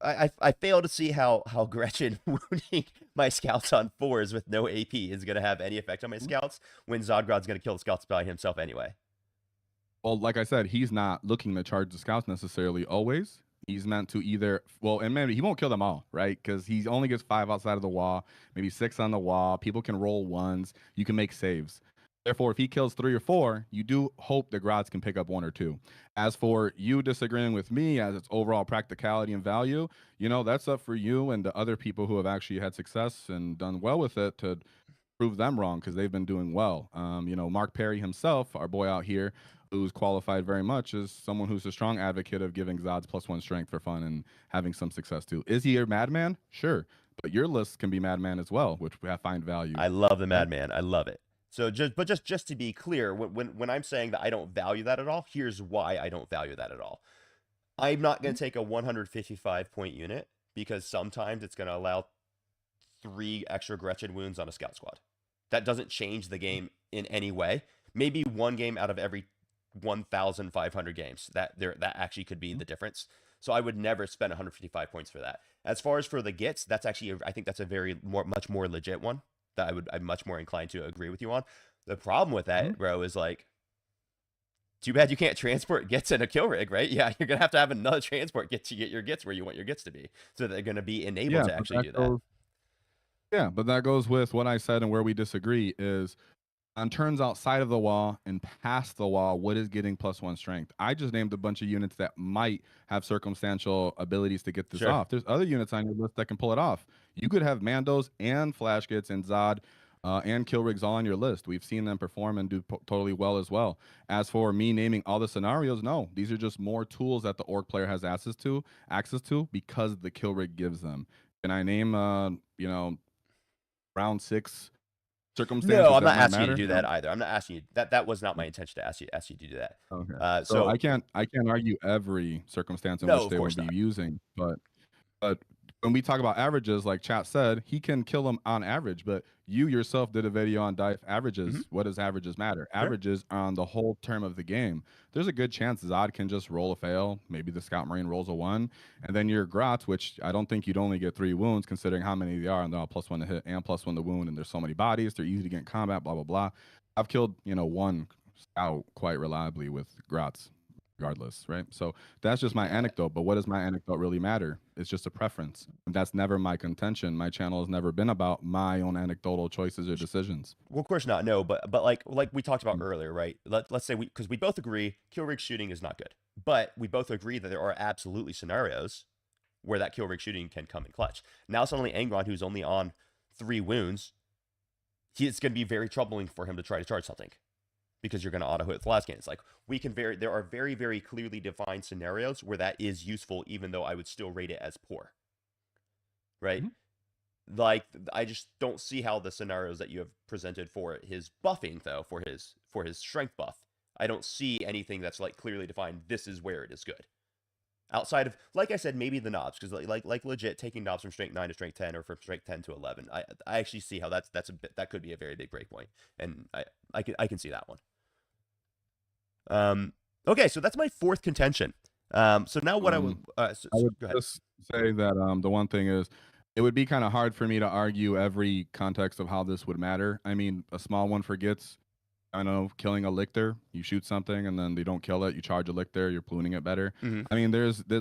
I fail to see how Gretchen wounding my scouts on 4s with no AP is gonna have any effect on my scouts when Zodgrod's gonna kill the scouts by himself anyway. Well, like I said, he's not looking to charge the scouts necessarily always. He's meant to either, well, and maybe he won't kill them all, right? Because he only gets 5 outside of the wall, maybe 6 on the wall. People can roll ones. You can make saves. Therefore, if he kills 3 or 4, you do hope the Grots can pick up 1 or 2. As for you disagreeing with me as its overall practicality and value, that's up for you and the other people who have actually had success and done well with it to prove them wrong because they've been doing well. Mark Perry himself, our boy out here, who's qualified very much, is someone who's a strong advocate of giving Zod's +1 strength for fun and having some success too. Is he a madman? Sure, but your list can be madman as well, which I find value. I love the Right? Madman. I love it. So just to be clear, when I'm saying that I don't value that at all, here's why I don't value that at all. I'm not going Mhm. to take a 155 point unit because sometimes it's going to allow 3 extra Gretchen wounds on a scout squad. That doesn't change the game in any way. Maybe one game out of every 1,500 games that actually could be the difference. So I would never spend 155 points for that. As far as for the gets, that's actually I think that's a much more legit one that I'm much more inclined to agree with you on. The problem with Mhm. that, bro, is like too bad you can't transport gets in a kill rig, right? Yeah, you're gonna have to have another transport get to get your gets where you want your gets to be. So they're gonna be enabled Yeah, to but actually do that. that goes with what I said and where we disagree is on turns outside of the wall and past the wall, what is getting +1 strength? I just named a bunch of units that might have circumstantial abilities to get this Sure. off. There's other units on your list that can pull it off. You could have Mandos and Flash Gits and Zod and Kill Rigs all on your list. We've seen them perform and do totally well as well. As for me naming all the scenarios, no, these are just more tools that the orc player has access to because the Kill Rig gives them. Can I name, round 6 No, circumstances I'm that not might asking you to matter? do that either. I'm not asking you that. That was not my intention to ask you to do that. Okay. So I So can't argue every circumstance in no, which of they would course be not. using, but when we talk about averages, like chat said, he can kill them on average. But you yourself did a video on dive Hmm. averages. What does averages matter? Sure. Averages on the whole term of the game. There's a good chance Zod can just roll a fail. Maybe the Scout Marine rolls a 1, and then your Grot, which I don't think you'd only get 3 wounds considering how many they are, and they're all +1 to hit and +1 to wound, and there's so many bodies. They're easy to get in combat. Blah blah blah. I've killed 1 Scout quite reliably with Grots regardless, right? So that's just my Yeah. anecdote. But what does my anecdote really matter? It's just a preference. And that's never my contention. My channel has never been about my own anecdotal choices or decisions. Well, of course not. No, but like we talked about Mm. earlier, right? Let's say because we both agree kill rig shooting is not good, but we both agree that there are absolutely scenarios where that kill rig shooting can come in clutch. Now suddenly Angron, who's only on 3 wounds, it's going to be very troubling for him to try to charge something because you're going to auto hit with last gain. It's like there are very clearly defined scenarios where that is useful, even though I would still rate it as poor, right? Mhm. Like I just don't see how the scenarios that you have presented for his buffing though, for his strength buff, I don't see anything that's like clearly defined. This is where it is good. Outside of, like I said, maybe the knobs, because like legit taking knobs from strength 9 to strength 10 or from strength 10 to 11, I actually see how that's a bit that could be a very big break point, and I can see that one. Okay, so that's my fourth contention. So now what I would Um, I would go ahead. just say that the one thing is, it would be kind of hard for me to argue every context of how this would matter. I mean, a small one forgets. I know killing a lictor, you shoot something and then they don't kill it, you charge a lictor, you're plooning it better. Mm-hmm. I mean,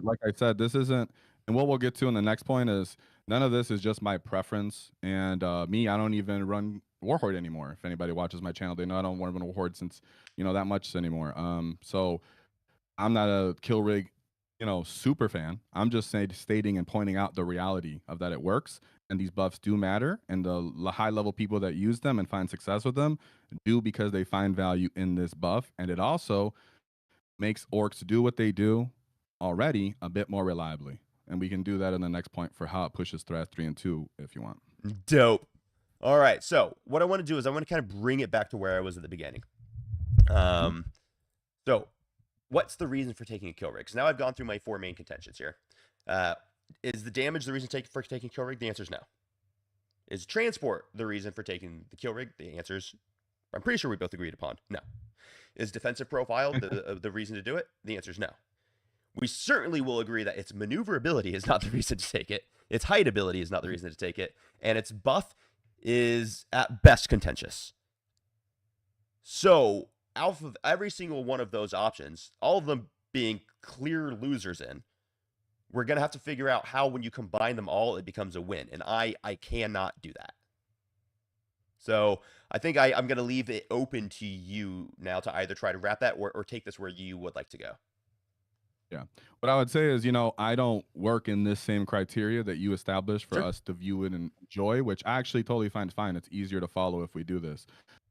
like I said, this isn't, and what we'll get to in the next point is none of this is just my preference. And me, I don't even run Warhorde anymore. If anybody watches my channel, they know I don't want to run Warhorde since, that much anymore. So I'm not a kill rig, super fan. I'm just stating and pointing out the reality of that it works and these buffs do matter, and the high level people that use them and find success with them do because they find value in this buff, and it also makes orcs do what they do already a bit more reliably. And we can do that in the next point for how it pushes threat 3 and 2 if you want. Dope. All right. So what I want to do is I want to kind of bring it back to where I was at the beginning. Mhm. So what's the reason for taking a kill rig? Because now I've gone through my 4 main contentions here. Is the damage the reason for taking kill rig? The answer is no. Is transport the reason for taking the kill rig? The answer is, I'm pretty sure we both agreed upon, no. Is defensive profile the reason to do it? The answer is no. We certainly will agree that its maneuverability is not the reason to take it. Its height ability is not the reason to take it. And its buff is at best contentious. So, out of every single one of those options, all of them being clear losers in, we're going to have to figure out how, when you combine them all, it becomes a win. And I cannot do that. So I think I'm going to leave it open to you now to either try to wrap that or take this where you would like to go. Yeah. What I would say is, I don't work in this same criteria that you established for Sure. us to view it and enjoy, which I actually totally find fine. It's easier to follow if we do this.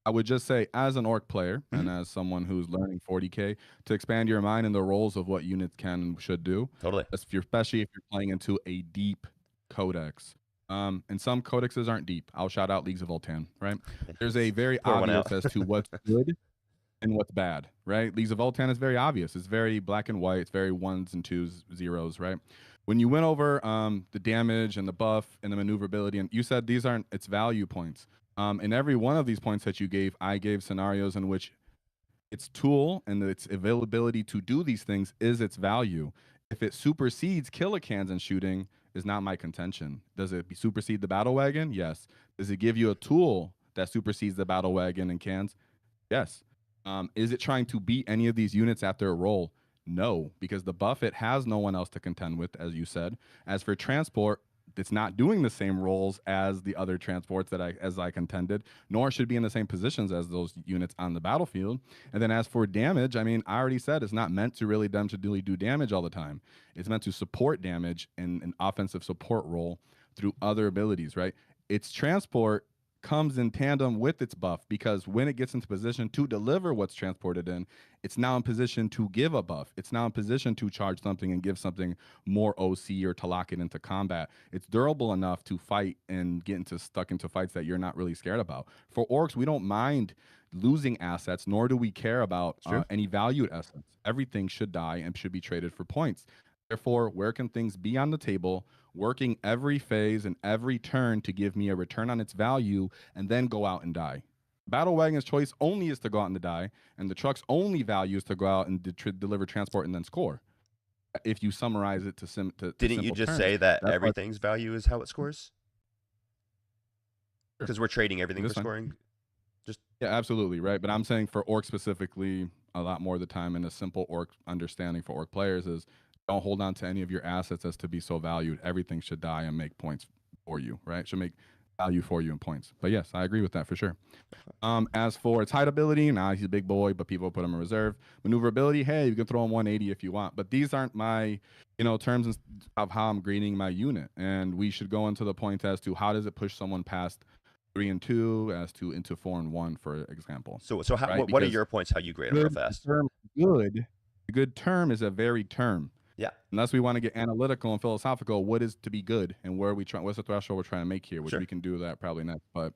I would just say, as an orc player and as someone who's learning 40K, to expand your mind in the roles of what units can and should do, Totally. especially if you're playing into a deep codex. And some codexes aren't deep. I'll shout out Leagues of Voltan, right? There's a very Pour one obvious out. as to what's good and what's bad, right? Leagues of Voltan is very obvious. It's very black and white. It's very ones and twos, zeros, right? When you went over the damage and the buff and the maneuverability, and you said these aren't its value points. In every one of these points that you gave, I gave scenarios in which its tool and its availability to do these things is its value. If it supersedes killicans and shooting, is not my contention. Does it supersede the battle wagon? Yes. Does it give you a tool that supersedes the battle wagon and cans? Yes. Is it trying to beat any of these units after a roll? No, because the buff, it has no one else to contend with, as you said. As for transport, it's not doing the same roles as the other transports as I contended, nor should be in the same positions as those units on the battlefield. And then as for damage, I mean, I already said it's not meant to really them to really do damage all the time. It's meant to support damage in an offensive support role through other abilities, right? Its transport comes in tandem with its buff, because when it gets into position to deliver what's transported in, it's now in position to give a buff. It's now in position to charge something and give something more OC or to lock it into combat. It's durable enough to fight and get stuck into fights that you're not really scared about. For orcs, we don't mind losing assets, nor do we care about any valued assets. Everything should die and should be traded for points. Therefore, where can things be on the table, working every phase and every turn to give me a return on its value, and then go out and die? Battle Wagon's choice only is to go out and die, and the truck's only value is to go out and deliver transport and then score. If you summarize it to Didn't you simple just terms, say that that's why. everything's value is how it scores? Sure. Because we're trading everything for That's fine. scoring. Just Yeah, absolutely, right. But I'm saying for orc specifically, a lot more of the time, in a simple orc understanding for orc players is, don't hold on to any of your assets as to be so valued. Everything should die and make points for you, right? Should make value for you in points. But yes, I agree with that for sure. As for its height ability, nah, he's a big boy, but people put him in reserve. Maneuverability, hey, you can throw him 180 if you want, but these aren't my, terms of how I'm grading my unit. And we should go into the point as to how does it push someone past 3 and 2 as to into 4 and 1, for example. so how, Right? what are Because your points? How you grade them real the fast? term good, a good term is a varied term. Yeah. Unless we want to get analytical and philosophical, what is to be good and where are we trying? What's the threshold we're trying to make here? Which Sure. we can do that probably next. But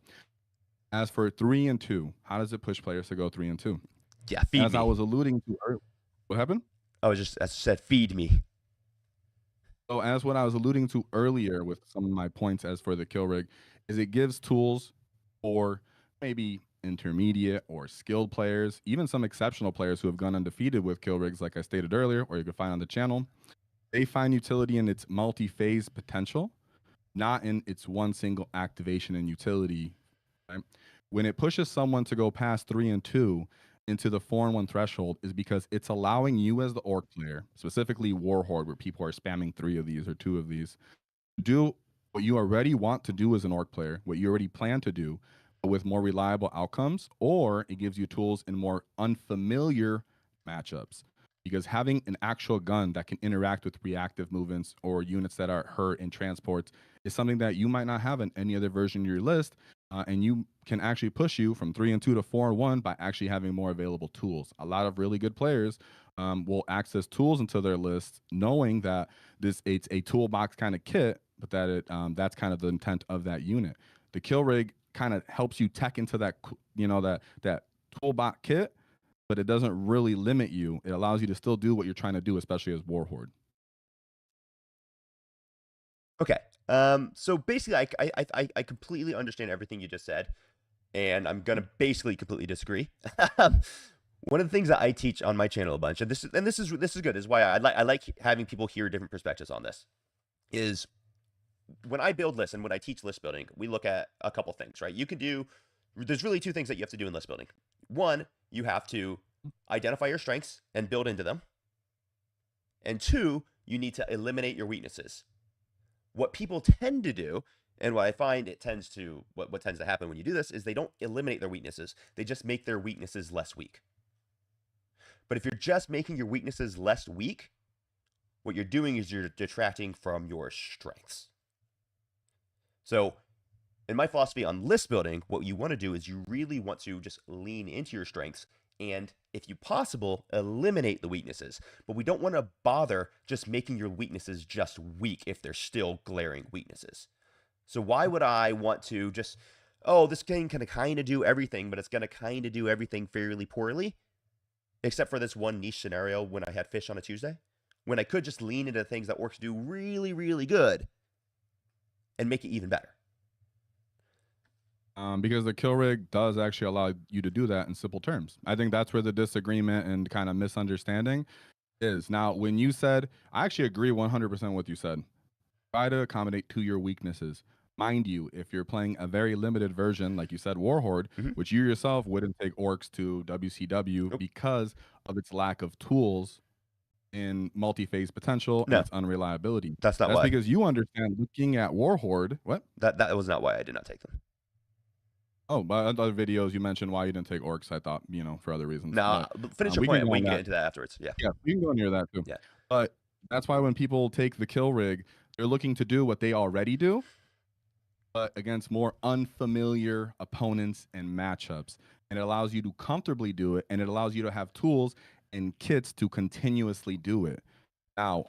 as for 3 and 2, how does it push players to go 3 and 2? Yeah. Feed As me. I was alluding to earlier, what happened? As I said, feed me. So as what I was alluding to earlier with some of my points as for the kill rig, is it gives tools for maybe intermediate or skilled players, even some exceptional players who have gone undefeated with kill rigs, like I stated earlier, or you can find on the channel. They find utility in its multi-phase potential, not in its one single activation and utility. Right? when it pushes someone to go past 3 and 2 into the 4 and 1 threshold is because it's allowing you as the orc player, specifically Warhorde, where people are spamming 3 of these or 2 of these, do what you already want to do as an orc player, what you already plan to do, but with more reliable outcomes, or it gives you tools in more unfamiliar matchups. Because having an actual gun that can interact with reactive movements or units that are hurt in transports is something that you might not have in any other version of your list. And you can actually push you from 3 and 2 to 4 and 1 by actually having more available tools. A lot of really good players will access tools into their list, knowing that it's a toolbox kind of kit, but that's kind of the intent of that unit. The kill rig kind of helps you tech into that that toolbox kit, but it doesn't really limit you. It allows you to still do what you're trying to do, especially as Warhorde. Okay. So basically, I completely understand everything you just said, and I'm gonna basically completely disagree. One of the things that I teach on my channel a bunch, and this is good, is why I like having people hear different perspectives on this. Is when I build lists and when I teach list building, we look at a couple things, right? There's really two things that you have to do in list building. One, you have to identify your strengths and build into them. And two, you need to eliminate your weaknesses. What people tend to do, and what I find what tends to happen when you do this, is they don't eliminate their weaknesses. They just make their weaknesses less weak. But if you're just making your weaknesses less weak, what you're doing is you're detracting from your strengths. So in my philosophy on list building, what you want to do is you really want to just lean into your strengths and, if you possible, eliminate the weaknesses. But we don't want to bother just making your weaknesses just weak if they're still glaring weaknesses. So why would I want to just, oh, this thing can kind of do everything, but it's going to kind of do everything fairly poorly, except for this one niche scenario when I had fish on a Tuesday, when I could just lean into things that orcs do really, really good and make it even better. Because the kill rig does actually allow you to do that in simple terms. I think that's where the disagreement and kind of misunderstanding is. Now, when you said, I actually agree 100% with what you said. Try to accommodate to your weaknesses. Mind you, if you're playing a very limited version, like you said, Warhorde, which you yourself wouldn't take orcs to WCW Nope. because of its lack of tools in multi-phase potential and No, its unreliability. that's not That's why. because you understand looking at Warhorde. What? That was not why I did not take them. Oh, but other videos you mentioned why you didn't take orcs. I thought, for other reasons. Nah, But finish your we can point. go We on can get that. into that afterwards. Yeah. Yeah, we can go near that too. Yeah. But that's why when people take the kill rig, they're looking to do what they already do, but against more unfamiliar opponents and matchups. And it allows you to comfortably do it, and it allows you to have tools and kits to continuously do it. Now,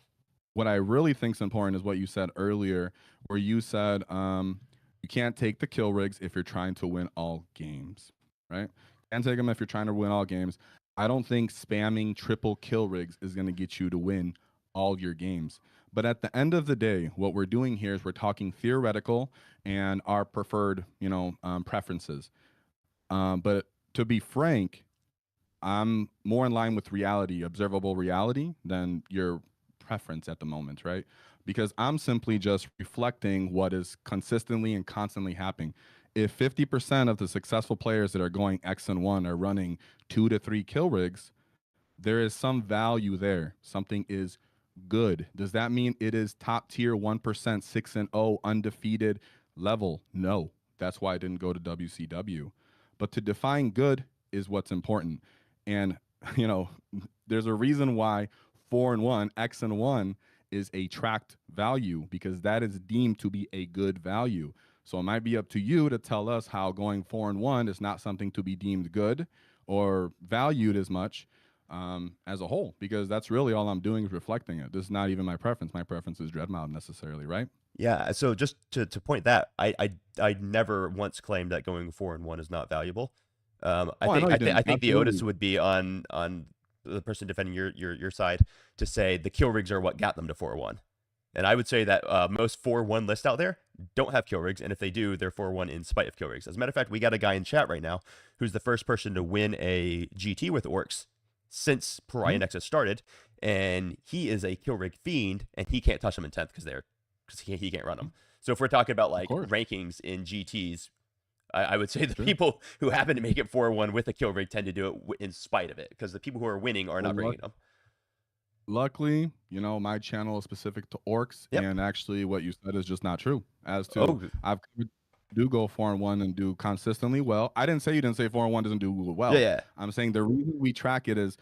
what I really think is important is what you said earlier, where you said you can't take the kill rigs if you're trying to win all games, right? Can't take them if you're trying to win all games. I don't think spamming triple kill rigs is going to get you to win all your games. But at the end of the day, what we're doing here is we're talking theoretical and our preferred, preferences. But to be frank, I'm more in line with reality, observable reality, than your preference at the moment, right? Because I'm simply just reflecting what is consistently and constantly happening. If 50% of the successful players that are going X and 1 are running 2 to 3 kill rigs, there is some value there. Something is good. Does that mean it is top tier 1%, 6 and 0 undefeated level? No. That's why I didn't go to WCW. But to define good is what's important. And there's a reason why 4 and 1, X and 1 is a tracked value, because that is deemed to be a good value. So it might be up to you to tell us how going 4 and 1 is not something to be deemed good or valued as much as a whole, because that's really all I'm doing is reflecting it. This is not even my preference. My preference is Dreadmount necessarily, right? Yeah. So just to point that, I never once claimed that going 4 and 1 is not valuable. I Oh, I know think you didn't. I think the Absolutely. onus would be on the person defending your side to say the kill rigs are what got them to 4-1. And I would say that most 4-1 lists out there don't have kill rigs, and if they do, they're 4-1 in spite of kill rigs. As a matter of fact, we got a guy in chat right now who's the first person to win a GT with orcs since Pariah Nexus started, and he is a kill rig fiend, and he can't touch them in 10th because he can't run them. So if we're talking about like rankings in GTs, I would say the Sure. people who happen to make it 4-1 with a kill rig tend to do it in spite of it, because the people who are winning are Well, not bringing them. luckily, my channel is specific to orcs, Yep. and actually, what you said is just not true. As to, Oh, I've do go 4-1 and do consistently well. I didn't say you didn't say 4-1 doesn't do yeah, well. yeah. I'm saying the reason we track it is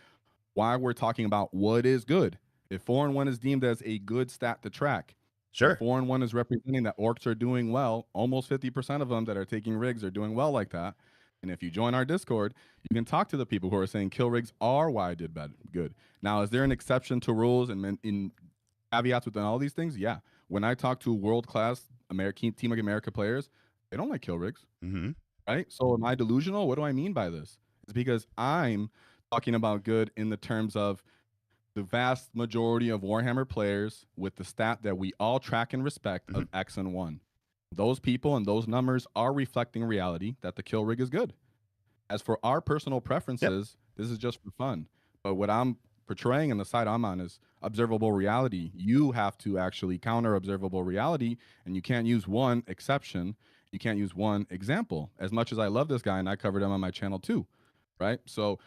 why we're talking about what is good. If 4-1 is deemed as a good stat to track, and Sure. 4-1 is representing that orcs are doing well, almost 50% of them that are taking rigs are doing well like that. And if you join our Discord, you can talk to the people who are saying kill rigs are why I did good. Now, is there an exception to rules and in caveats within all these things? Yeah. When I talk to world class American Team America players, they don't like kill rigs, Mm-hmm. right? So am I delusional? What do I mean by this? It's because I'm talking about good in the terms of the vast majority of Warhammer players with the stat that we all track and respect Mm-hmm. of X and 1. Those people and those numbers are reflecting reality that the kill rig is good. As for our personal Yep. preferences, this is just for fun. But what I'm portraying and the side I'm on is observable reality. You have to actually counter observable reality, and you can't use one exception. You can't use one example. As much as I love this guy, and I covered him on my channel too, right? So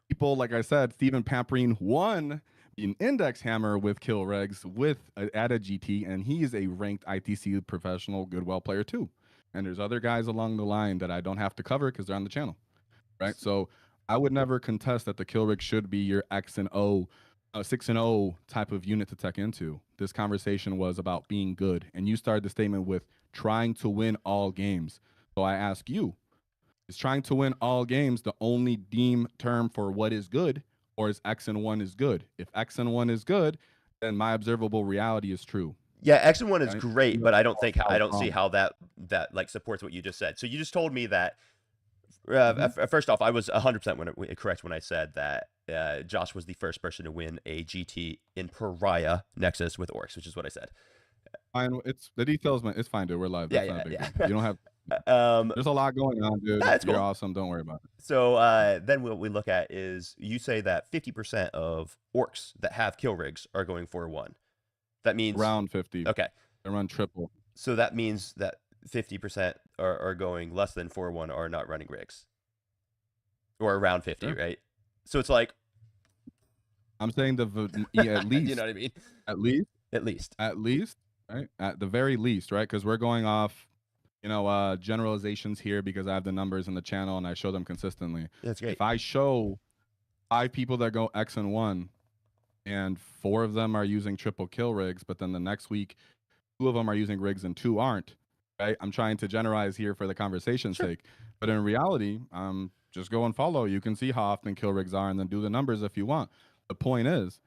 people, like I said, Stephen Pamperine won an index hammer with kill regs with added GT, and he's a ranked ITC professional good well player too. And there's other guys along the line that I don't have to cover because they're on the channel, right? So I would never contest that the kill rig should be your X and O, 6-0 type of unit to tech into. This conversation was about being good, and you started the statement with trying to win all games. So I ask you, is trying to win all games the only deem term for what is good, or is X and 1 is good? If X and 1 is good, then my observable reality is true. Yeah, X-1 is Right? great, but I I was don't see wrong. how that like supports what you just said. So you just told me that Mhm. first off, I was 100% correct when I said that Josh was the first person to win a GT in Pariah Nexus with Orcs, which is what I said. Fine. It's the details, man. It's fine, dude. We're live. Yeah, That's not a yeah, big deal. yeah. You don't have. um, There's a lot going on, dude. that's You're cool. awesome. Don't worry about it. So then what we look at is you say that 50% of orcs that have kill rigs are going for one. That means Around 50. okay. I run triple. So that means that 50% are going less than 4-1 are not running rigs. Or around 50, Sure. right? So it's like I'm saying at you know least, what I mean? at least, At least. at least, right? At the very least, right? Because we're going off generalizations here because I have the numbers in the channel and I show them consistently. That's great. If I show 5 people that go X and 1 and 4 of them are using triple kill rigs, but then the next week 2 of them are using rigs and 2 aren't, right? I'm trying to generalize here for the conversation's Sure. sake. But in reality, just go and follow. You can see how often kill rigs are and then do the numbers if you want. The point is,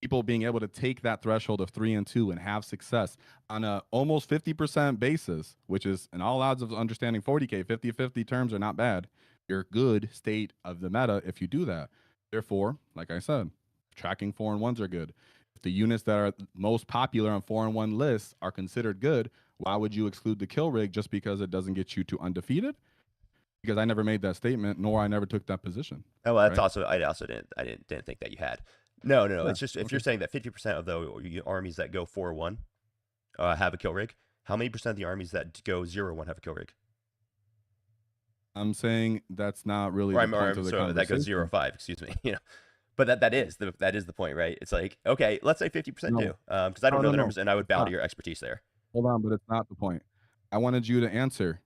people being able to take that threshold of 3 and 2 and have success on a almost 50% basis, which is in all odds of understanding 40K, 50-50 terms are not bad. You're good state of the meta if you do that. Therefore, like I said, tracking 4 and 1s are good. If the units that are most popular on 4 and 1 lists are considered good, why would you exclude the kill rig just because it doesn't get you to undefeated? Because I never made that statement, nor I never took that position. Oh, well, that's Right? also I also didn't think that you had. No, no, no. Yeah. It's just if Okay. you're saying that 50% of the armies that go 4-1 have a kill rig, how many percent of the armies that go 0-1 have a kill rig? I'm saying that's not really Or the I'm point of the so that goes conversation. 0-5, excuse me. But that is the point, right? It's like, okay, let's say 50% No, do. Because I don't no, know no, the no. numbers and I would It's bow to not. your expertise there. Hold on, but it's not the point. I wanted you to answer.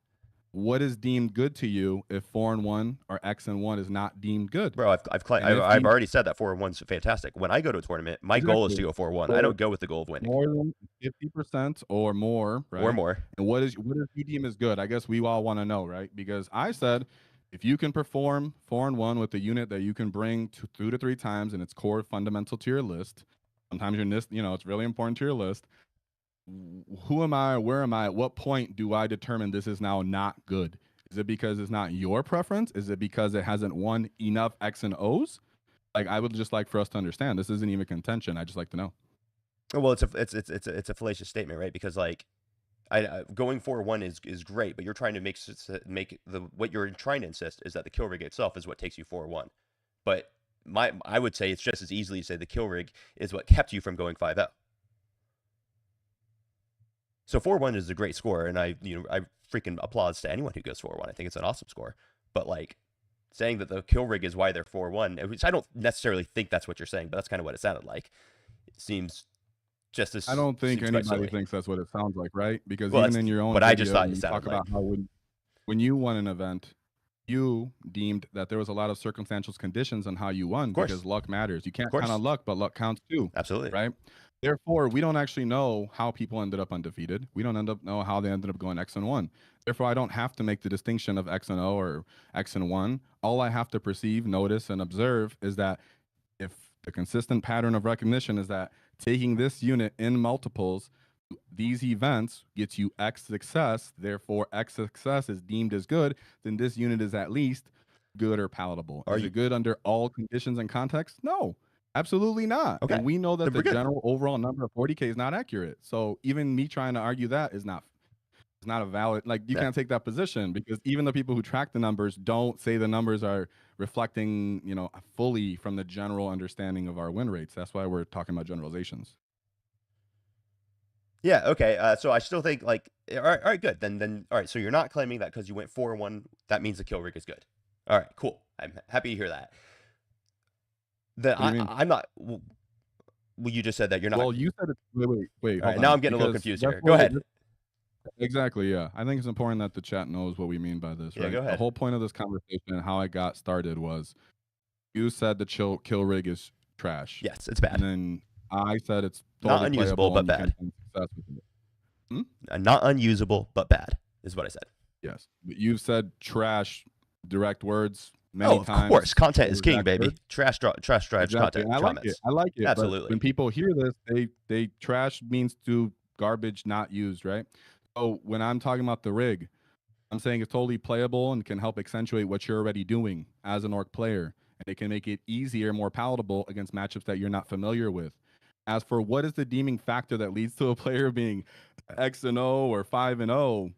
What is deemed good to you if 4 and 1 or X and 1 is not deemed good? Bro, And if I've deemed already said that 4-1's fantastic. When I go to a tournament, my goal is to exactly go 4-1. I for don't go with the goal of winning more than 50% or more, or right? more. And what is you deem as good? I guess we all want to know, right? Because I said if you can perform 4 and 1 with a unit that you can bring 2 to 3 times and it's core fundamental to your list, sometimes your list, it's really important to your list. Who am I? Where am I? At what point do I determine this is now not good? Is it because it's not your preference? Is it because it hasn't won enough X and O's? Like, I would just like for us to understand. This isn't even contention. I just like to know. Well, it's a fallacious statement, right? Because like going 4-1 is great, but you're trying to make the what you're trying to insist is that the kill rig itself is what takes you 4-1. But I would say it's just as easily to say the kill rig is what kept you from going 5-0. So 4-1 is a great score, and I freaking applause to anyone who goes 4-1. I think it's an awesome score. But like saying that the kill rig is why they're 4-1, which I don't necessarily think that's what you're saying, but that's kind of what it sounded like. It seems just I as don't think seems quite anybody silly. thinks that's what it sounds like, right? Because Well, even that's in your own what I just video, thought when it you sounded talk like. about how when you won an event, you deemed that there was a lot of circumstantial conditions on how you won Of course, because luck matters. You of can't count course, on luck, but luck counts too, absolutely. right? Therefore, we don't actually know how people ended up undefeated. We don't end up know how they ended up going X and 1. Therefore, I don't have to make the distinction of X and O or X and 1. All I have to perceive, notice, and observe is that if the consistent pattern of recognition is that taking this unit in multiples, these events gets you X success, therefore X success is deemed as good, then this unit is at least good or palatable. Are Is you it good under all conditions and contexts? No, absolutely not. okay? And we know that Then the we're good. general overall number of 40K is not accurate. So even me trying to argue that is not it's not a valid, like you Yeah. can't take that position because even the people who track the numbers don't say the numbers are reflecting, fully from the general understanding of our win rates. That's why we're talking about generalizations. Yeah, okay. So I still think like all right, good. Then all right. So you're not claiming that because you went 4-1, that means the kill rig is good. All right, cool. I'm happy to hear that. Then What do you mean? I'm not. Well, you just said that you're not. Well, you said it. Wait, All hold right, now on. I'm getting a little Because confused that's here. Go what ahead. exactly, yeah. I think it's important that the chat knows what we mean by this, Yeah, right? go The ahead. whole point of this conversation and how I got started was you said the kill rig is trash. Yes, it's And bad. then I said it's Not totally unusable, playable but and you can bad. find success with it. Hmm? Not unusable, but bad is what I said. Yes. But you've said trash direct words Oh, many of course. times. Content is Those king, exact baby. words. Trash drives Exactly. content And I like it. comments. I like it. But Absolutely. when people hear this, they trash means to garbage not used, right? So when I'm talking about the rig, I'm saying it's totally playable and can help accentuate what you're already doing as an orc player. And it can make it easier, more palatable against matchups that you're not familiar with. As for what is the deeming factor that leads to a player being X and O or 5 and O,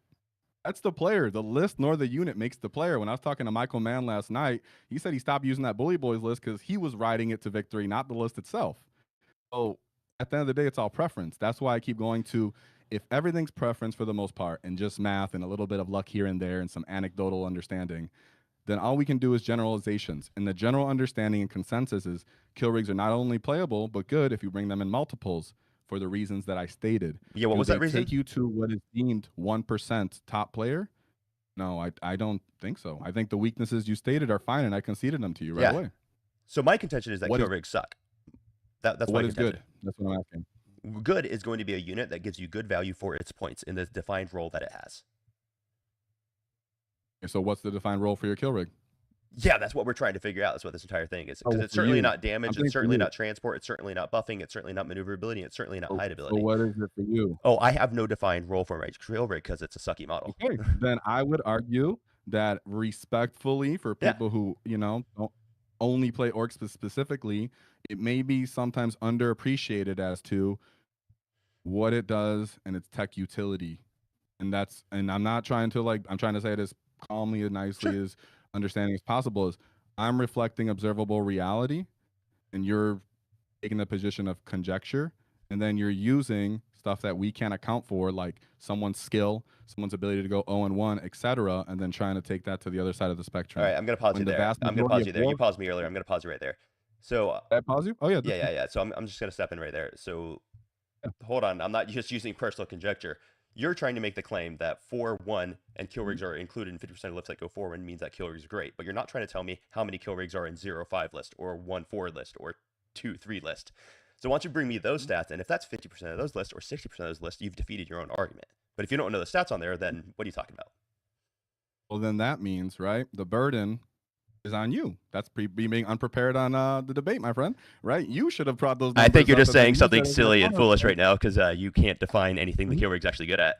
that's the player. The list nor the unit makes the player. When I was talking to Michael Mann last night, he said he stopped using that Bully Boys list because he was riding it to victory, not the list itself. So at the end of the day, it's all preference. That's why I keep going to if everything's preference for the most part and just math and a little bit of luck here and there and some anecdotal understanding, then all we can do is generalizations. And the general understanding and consensus is kill rigs are not only playable, but good if you bring them in multiples for the reasons that I stated. Yeah, what Do was they that reason? take you to what is deemed 1% top player? No, I don't think so. I think the weaknesses you stated are fine, and I conceded them to you right Yeah. away. So my contention is that What kill is rigs suck. That's my what is contention. good? That's what I'm asking. Good is going to be a unit that gives you good value for its points in the defined role that it has. Okay, so what's the defined role for your kill rig? Yeah, that's what we're trying to figure out. That's what this entire thing is. Because Oh, it's for certainly you. not I'm damage. It's saying for certainly you. not transport. It's certainly not buffing. It's certainly not maneuverability. It's certainly not hide So ability. what is it for you? Oh, I have no defined role for my kill rig because it's a sucky model. Okay, then I would argue that respectfully for Yeah. people who don't only play orcs specifically, it may be sometimes underappreciated as to what it does and its tech utility. And I'm not trying to I'm trying to say it as calmly and nicely Sure. as understanding as possible is I'm reflecting observable reality and you're taking the position of conjecture and then you're using stuff that we can't account for like someone's skill, someone's ability to go 0 and 1, etc., and then trying to take that to the other side of the spectrum. All right, I'm gonna pause When you the there. vast I'm gonna majority pause of you there. You war paused me earlier. I'm gonna pause you right there. So Did I pause you? Oh yeah, yeah. So I'm just gonna step in right there. So yeah. hold on. I'm not just using personal conjecture. You're trying to make the claim that 4-1 and kill rigs are included in 50% of lists that go 4-1 means that kill rigs are great, but you're not trying to tell me how many kill rigs are in 0-5 list or 1-4 list or 2-3 list. So why don't you bring me those stats? And if that's 50% of those lists or 60% of those lists, you've defeated your own argument. But if you don't know the stats on there, then what are you talking about? Well, then that means right. The burden is on you. That's being unprepared on the debate, my friend. Right? You should have brought those I think numbers you're up just and then saying used that something as your silly and foolish right counterpoint. now because you can't define anything the Mhm. kill rig's actually good at.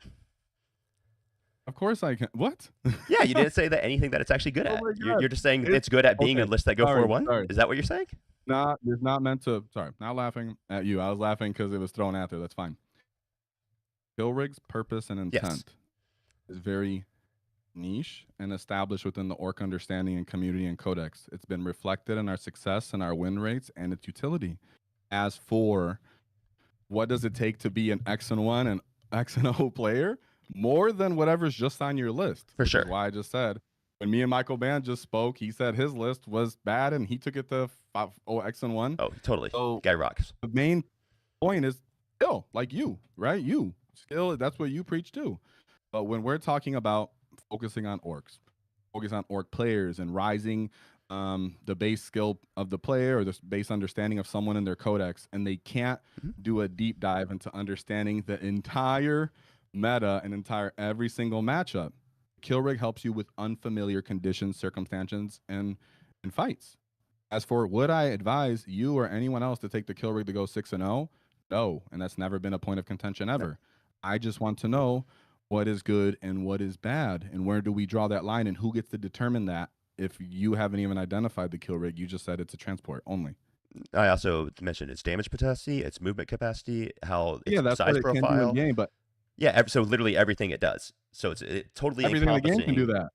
Of course I can. What? Yeah, you didn't say that anything that it's actually good Oh at. my You're God. just saying It's it's good at being okay. a list that go Sorry. 4-1. Is that what you're saying? It's not meant to. Sorry, not laughing at you. I was laughing because it was thrown out there. That's fine. Kill rig's purpose and Yes. intent is very niche and established within the orc understanding and community and codex. It's been reflected in our success and our win rates and its utility. As for what does it take to be an X and 1 and X and O player more than whatever's just on your list. For Which sure. is why I just said when me and Michael Band just spoke, he said his list was bad and he took it to X and 1. Oh, totally. So Guy rocks. the main point is still like you, right? You still, that's what you preach too. But when we're talking about focusing on orcs, focus on orc players and rising the base skill of the player or the base understanding of someone in their codex, and they can't do a deep dive into understanding the entire meta and entire every single matchup. Kill rig helps you with unfamiliar conditions, circumstances, and fights. As for would I advise you or anyone else to take the kill rig to go 6-0? No, and that's never been a point of contention ever. I just want to know what is good and what is bad, and where do we draw that line, and who gets to determine that. If you haven't even identified the kill rig, you just said it's a transport only. I also mentioned its damage capacity, its movement capacity, how its That's size what it can do in profile. game, but Yeah, so literally everything it does. So it's totally everything in the game can do encompassing. that.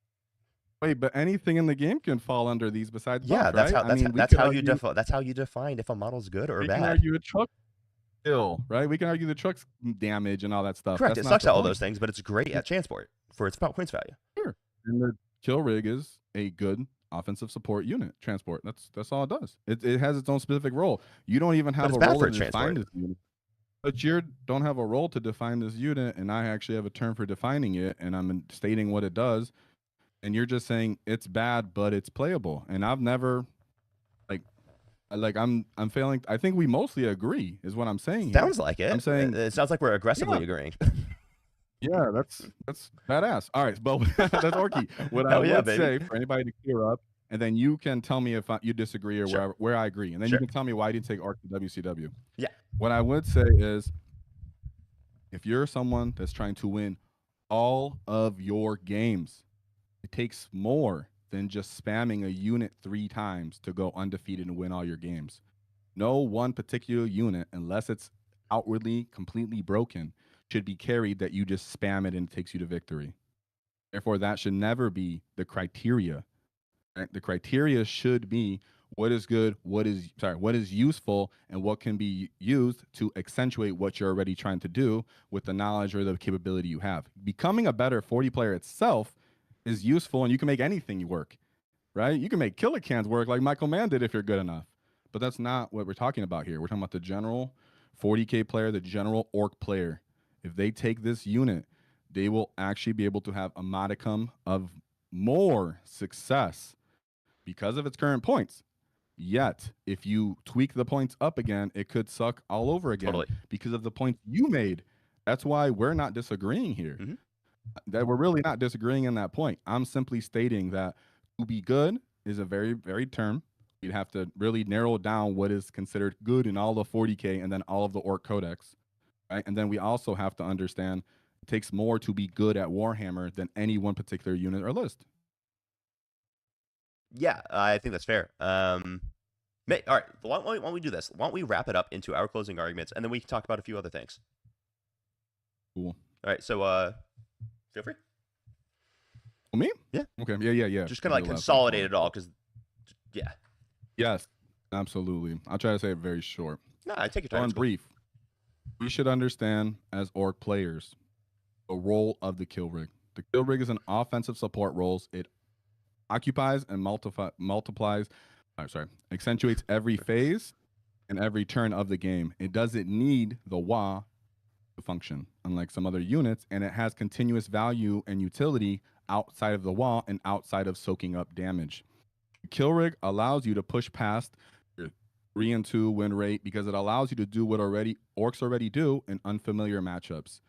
Wait, but anything in the game can fall under these besides Yeah, buff, right? I mean, we that's could how you argue that's how you define if a model's good or we can bad. argue a truck skill, right? We can argue the truck's damage and all that stuff. Correct. That's It not sucks the at all those point. things, but it's great at transport for its points value. Sure. And the kill rig is a good offensive support unit transport. That's all it does. It has its own specific role. You don't even But have it's a bad role for to its define transport. this unit. But you don't have a role to define this unit, and I actually have a term for defining it, and I'm stating what it does. And you're just saying it's bad, but it's playable. And I've never I'm failing. I think we mostly agree, is what I'm saying here. Sounds like I'm it. saying, It sounds like we're aggressively yeah, agreeing. yeah, that's badass. All right, but that's Orky. What I Hell yeah, would baby. say for anybody to clear up, and then you can tell me if you disagree or Sure. where I agree, and then you Sure. can tell me why I didn't take Orc to WCW. Yeah. What I would say is, if you're someone that's trying to win all of your games, it takes more than just spamming a unit 3 times to go undefeated and win all your games. No one particular unit, unless it's outwardly completely broken, should be carried that you just spam it and it takes you to victory. Therefore, that should never be the criteria. Right? The criteria should be what is good, what is useful, and what can be used to accentuate what you're already trying to do with the knowledge or the capability you have. Becoming a better 40 player itself is useful, and you can make anything work, right? You can make killer cans work like Michael Mann did if you're good enough. But that's not what we're talking about here. We're talking about the general 40K player, the general orc player. If they take this unit, they will actually be able to have a modicum of more success because of its current points. Yet, if you tweak the points up again, it could suck all over again Totally. because of the points you made. That's why we're not disagreeing here. Mhm. That we're really not disagreeing in that point. I'm simply stating that to be good is a very, very term. You'd have to really narrow down what is considered good in all of 40K and then all of the Orc Codex, right? And then we also have to understand it takes more to be good at Warhammer than any one particular unit or list. Yeah, I think that's fair. All right, why don't we do this? Why don't we wrap it up into our closing arguments, and then we can talk about a few other things. Cool. All right, so feel free. Oh, me? Yeah. Okay. Yeah. Just kind of like consolidate it all, because yeah. Yes, absolutely. I'll try to say it very short. No, I take your time. In brief, we should understand as orc players the role of the kill rig. The kill rig is an offensive support role. It occupies and accentuates every phase and every turn of the game. It doesn't need the WA to function, unlike some other units, and it has continuous value and utility outside of the WA and outside of soaking up damage. The kill rig allows you to push past your 3-2 win rate because it allows you to do what orcs already do in unfamiliar matchups.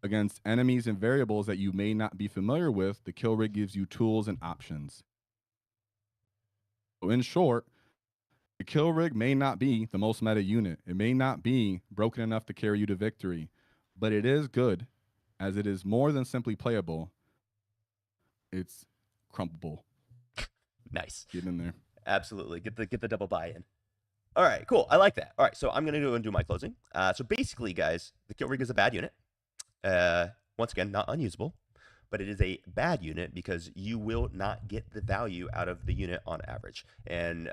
Against enemies and variables that you may not be familiar with, the kill rig gives you tools and options. So in short, the kill rig may not be the most meta unit. It may not be broken enough to carry you to victory, but it is good as it is more than simply playable. It's crumpable. Nice. Get in there. Absolutely. Get the double buy-in. All right, cool. I like that. All right, so I'm going to go and do my closing. So basically, guys, the kill rig is a bad unit. Once again, not unusable. but it is a bad unit because you will not get the value out of the unit on average. And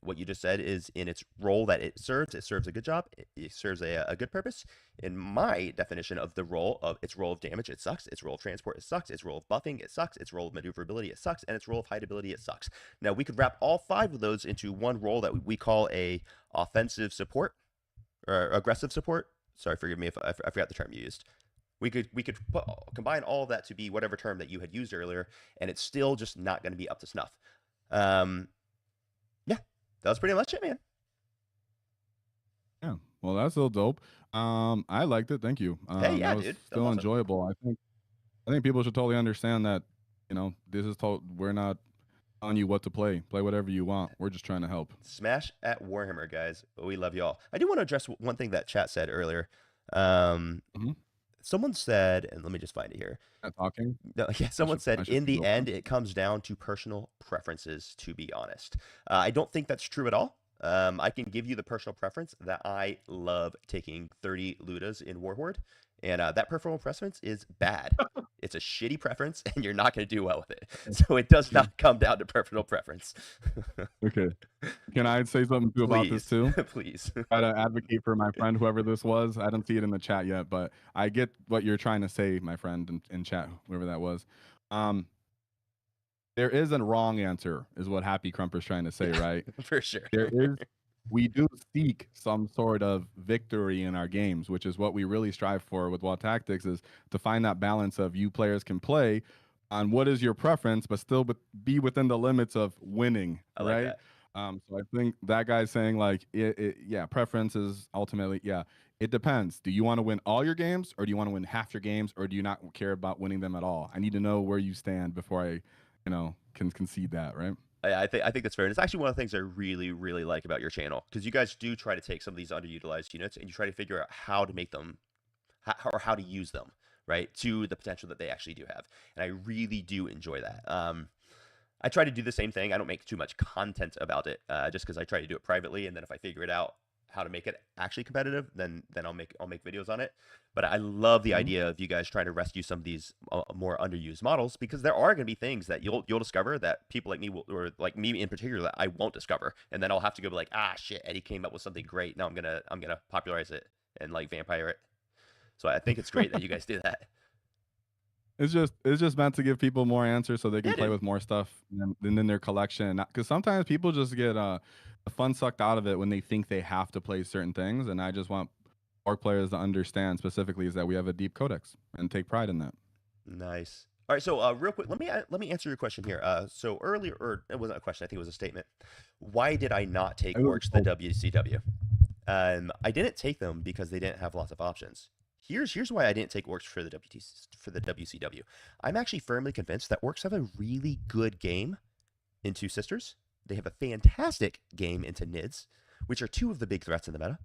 what you just said is in its role that it serves a good job. It serves a good purpose. In my definition of the role of its role of damage, it sucks. Its role of transport, it sucks. Its role of buffing, it sucks. Its role of maneuverability, it sucks. And its role of hideability, it sucks. Now we could wrap all 5 of those into one role that we call a offensive support or aggressive support. Sorry, forgive me if I forgot the term you used. We could combine all of that to be whatever term that you had used earlier, and it's still just not going to be up to snuff. Um, yeah, that was pretty much it, man. Yeah. Well, that's still dope. I liked it. Thank you. Hey, That yeah, was dude, that was still awesome. enjoyable. I think people should totally understand that, this is we're not telling you what to play. Play whatever you want. We're just trying to help. Smash at Warhammer, guys. We love y'all. I do want to address one thing that chat said earlier. Um, Mm-hmm. someone said, and let me just find it here. Not talking. No, yeah, someone I said should in the go end, first. it comes down to personal preferences, to be honest. I don't think that's true at all. I can give you the personal preference that I love taking 30 Ludas in Warhorde, and that personal preference is bad. It's a shitty preference, and you're not going to do well with it. So it does Okay. not come down to personal preference. Okay. Can I say something too about this Please, too? please. Try to advocate for my friend, whoever this was. I didn't see it in the chat yet, but I get what you're trying to say, my friend, in chat, whoever that was. Um, there is a wrong answer, is what Happy Crumper's trying to say, Yeah, right? for sure. There is, we do seek some sort of victory in our games, which is what we really strive for with Wild Tactics, is to find that balance of you players can play on what is your preference, but still be within the limits of winning, I like right? that. So I think that guy's saying like, yeah, preference is ultimately, yeah, it depends. Do you want to win all your games, or do you want to win half your games, or do you not care about winning them at all? I need to know where you stand before I, can concede that, right? I think that's fair. And it's actually one of the things I really, really like about your channel because you guys do try to take some of these underutilized units and you try to figure out how to make them or how to use them, right, to the potential that they actually do have. And I really do enjoy that. I try to do the same thing. I don't make too much content about it, just because I try to do it privately, and then if I figure it out how to make it actually competitive, then I'll make videos on it. But I love the Mhm. idea of you guys trying to rescue some of these more underused models because there are going to be things that you'll discover that people like me will, or like me in particular, that I won't discover, and then I'll have to go be like, ah, shit, Eddie came up with something great. Now I'm gonna popularize it and like vampire it. So I think it's great that you guys do that. It's just meant to give people more answers so they can Yeah, play dude. with more stuff than in their collection. Because sometimes people just get the fun sucked out of it when they think they have to play certain things, and I just want orc players to understand specifically is that we have a deep codex and take pride in that. Nice. All right, so real quick, let me answer your question here. So earlier, or it wasn't a question, I think it was a statement. Why did I not take It was orcs to the cool. WCW? I didn't take them because they didn't have lots of options. Here's why I didn't take orcs for the WCW. I'm actually firmly convinced that orcs have a really good game in Two Sisters. They have a fantastic game into Nids, which are 2 of the big threats in the meta.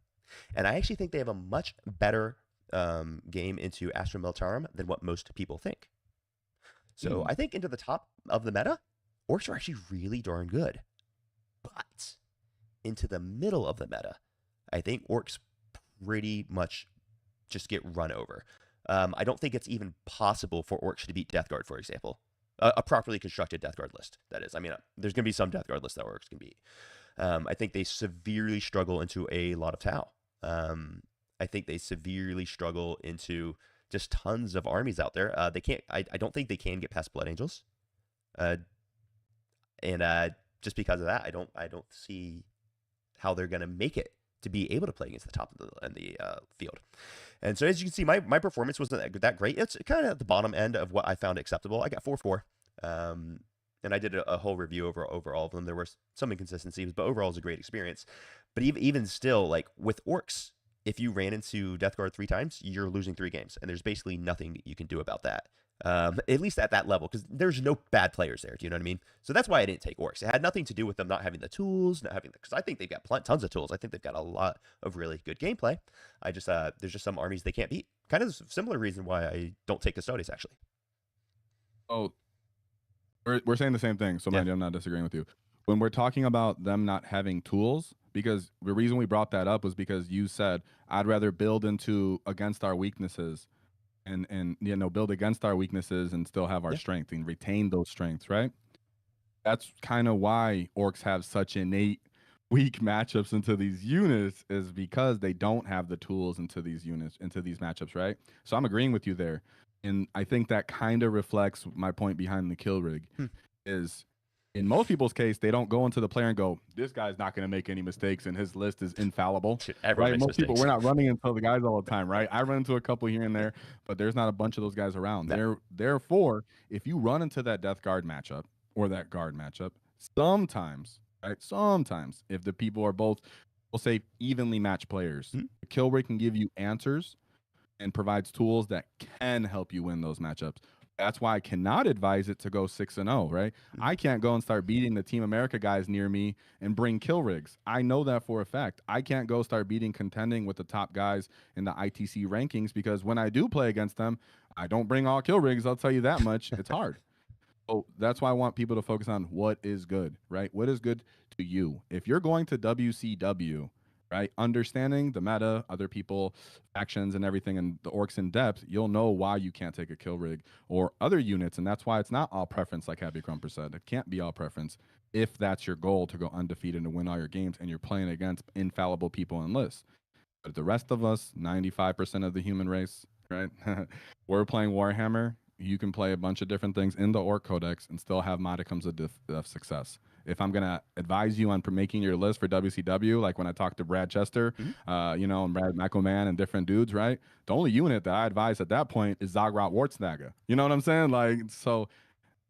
And I actually think they have a much better game into Astra Militarum than what most people think. So Mm. I think into the top of the meta, orcs are actually really darn good. But into the middle of the meta, I think orcs pretty much just get run over. I don't think it's even possible for orcs to beat Death Guard, for example. A properly constructed Death Guard list, that is. I mean, there's going to be some Death Guard lists that orcs can beat. I think they severely struggle into a lot of Tau. I think they severely struggle into just tons of armies out there. They can't. I don't think they can get past Blood Angels, uh, and just because of that, I don't see how they're gonna make it to be able to play against the top of the field. And so as you can see, my performance wasn't that great. It's kind of at the bottom end of what I found acceptable. I got 4-4. And I did a whole review over all of them. There were some inconsistencies, but overall it was a great experience. But even still, like with orcs, if you ran into Death Guard 3 times, you're losing 3 games, and there's basically nothing you can do about that. At least at that level, because there's no bad players there. Do you know what I mean? So that's why I didn't take orcs. It had nothing to do with them not having the tools, not having because I think they've got tons of tools. I think they've got a lot of really good gameplay. I just there's just some armies they can't beat. Kind of similar reason why I don't take Custodes actually. Oh, we're saying the same thing. So Yeah. mind you, I'm not disagreeing with you. When we're talking about them not having tools, because the reason we brought that up was because you said I'd rather build into against our weaknesses and build against our weaknesses and still have our Yeah. strength and retain those strengths, right? That's kind of why orcs have such innate weak matchups into these units, is because they don't have the tools into these units, into these matchups, right? So I'm agreeing with you there. And I think that kind of reflects my point behind the kill rig. Hmm. Is in most people's case, they don't go into the player and go, this guy's not going to make any mistakes and his list is infallible, Dude, everyone right? makes Most people, mistakes. we're not running into the guys all the time, right? I run into a couple here and there, but there's not a bunch of those guys around. No. Therefore, if you run into that death guard matchup or that guard matchup, sometimes, right? Sometimes, if the people are both, we'll say, evenly matched players, Hmm? the kill rate can give you answers and provides tools that can help you win those matchups. That's why I cannot advise it to go 6-0, right? Hmm. I can't go and start beating the Team America guys near me and bring kill rigs. I know that for a fact. I can't go start contending with the top guys in the ITC rankings, because when I do play against them, I don't bring all kill rigs. I'll tell you that much. It's hard. So that's why I want people to focus on what is good, right? What is good to you? If you're going to WCW, right, understanding the meta, other people, factions, and everything, and the orcs in depth, you'll know why you can't take a kill rig or other units. And that's why it's not all preference, like Happy Crumper said. It can't be all preference if that's your goal, to go undefeated and win all your games and you're playing against infallible people in lists. But the rest of us, 95% of the human race, right? We're playing Warhammer. You can play a bunch of different things in the Orc Codex and still have modicums of success. If I'm going to advise you on making your list for WCW, like when I talked to Brad Chester, Hmm? and Brad McElman and different dudes, right? The only unit that I advise at that point is Zagrot Wartsnaga. You know what I'm saying? Like, so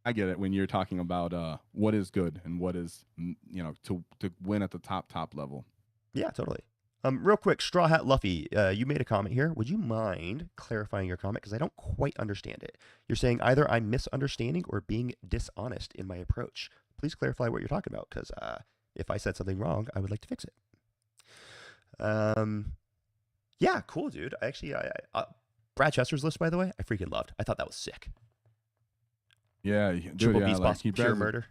I get it when you're talking about what is good and what is, to win at the top level. Yeah, totally. Real quick, Straw Hat Luffy, you made a comment here. Would you mind clarifying your comment? Because I don't quite understand it. You're saying either I'm misunderstanding or being dishonest in my approach. Please clarify what you're talking about, because if I said something wrong, I would like to fix it. Yeah, cool, dude. Brad Chester's list, by the way, I freaking loved. I thought that was sick. Yeah, dude, Triple yeah, B like spots, he pure does. murder.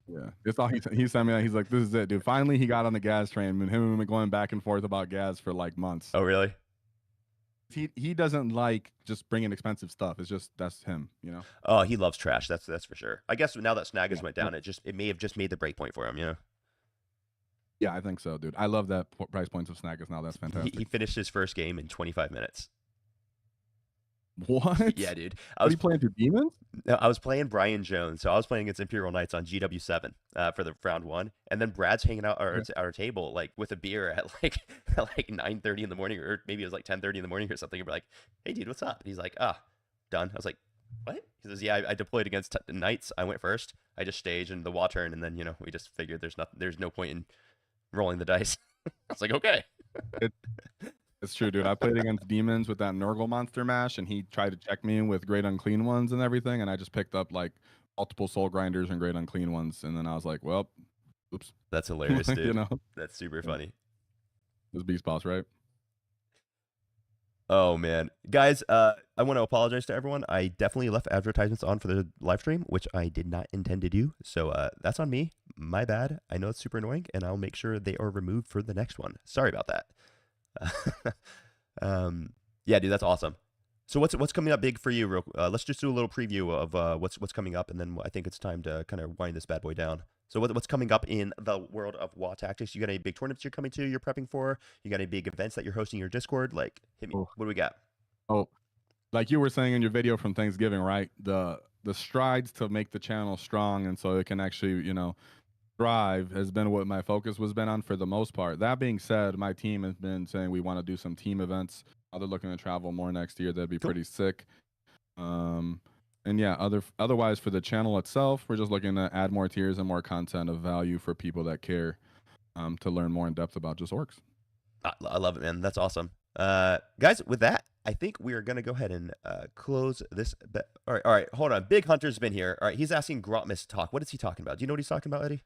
Yeah, it's all he sent me. He's like, "This is it, dude." Finally, he got on the gas train. And him and me going back and forth about gas for like months. Oh, really? He doesn't like just bringing expensive stuff. It's just that's him, you know. Oh, he loves trash. That's for sure. I guess now that Snaggers Yeah, went down, it may have just made the break point for him. You know. yeah, I think so, dude. I love that price points of Snaggers now. That's He fantastic. finished his first game in 25 minutes. What? Yeah, dude. What are you playing through demons? I was playing Brian Jones, so I was playing against Imperial Knights on GW7 for the round one, and then Brad's hanging out Okay. at our table like with a beer at like at like 9:30 in the morning, or maybe it was like 10:30 in the morning or something. And we're like, "Hey, dude, what's up?" And he's like, "Ah, done." I was like, "What?" He says, "Yeah, I deployed against Knights. I went first. I just staged in the wall turn, and then we just figured there's no point in rolling the dice." I was like, "Okay." It, it's true, dude. I played against demons with that Nurgle monster mash, and he tried to check me with great unclean ones and everything, and I just picked up like multiple soul grinders and great unclean ones, and then I was like, "Well, oops," That's hilarious, you dude. know. That's super Yeah. funny. This beast boss, right? Oh man, guys, I want to apologize to everyone. I definitely left advertisements on for the live stream, which I did not intend to do. So that's on me. My bad. I know it's super annoying, and I'll make sure they are removed for the next one. Sorry about that. Yeah, dude, that's awesome. So what's coming up big for you? Let's just do a little preview of what's coming up, and then I think it's time to kind of wind this bad boy down. So what's coming up in the world of WA Tactics? You got any big tournaments you're coming to? You're prepping for? You got any big events that you're hosting your Discord? Like, hit me. Oh, What do we got? oh, like you were saying in your video from Thanksgiving, right? The strides to make the channel strong, and so it can actually, thrive, has been what my focus was been on for the most part. That being said, my team has been saying we want to do some team events. They're looking to travel more next year. That'd be Cool. pretty sick. And yeah, otherwise for the channel itself, we're just looking to add more tiers and more content of value for people that care, to learn more in depth about just orcs. I love it, man. That's awesome. Guys, with that, I think we are gonna go ahead and close this. All right. Hold on. Big Hunter's been here. All right, he's asking Grotmus talk. What is he talking about? Do you know what he's talking about, Eddie?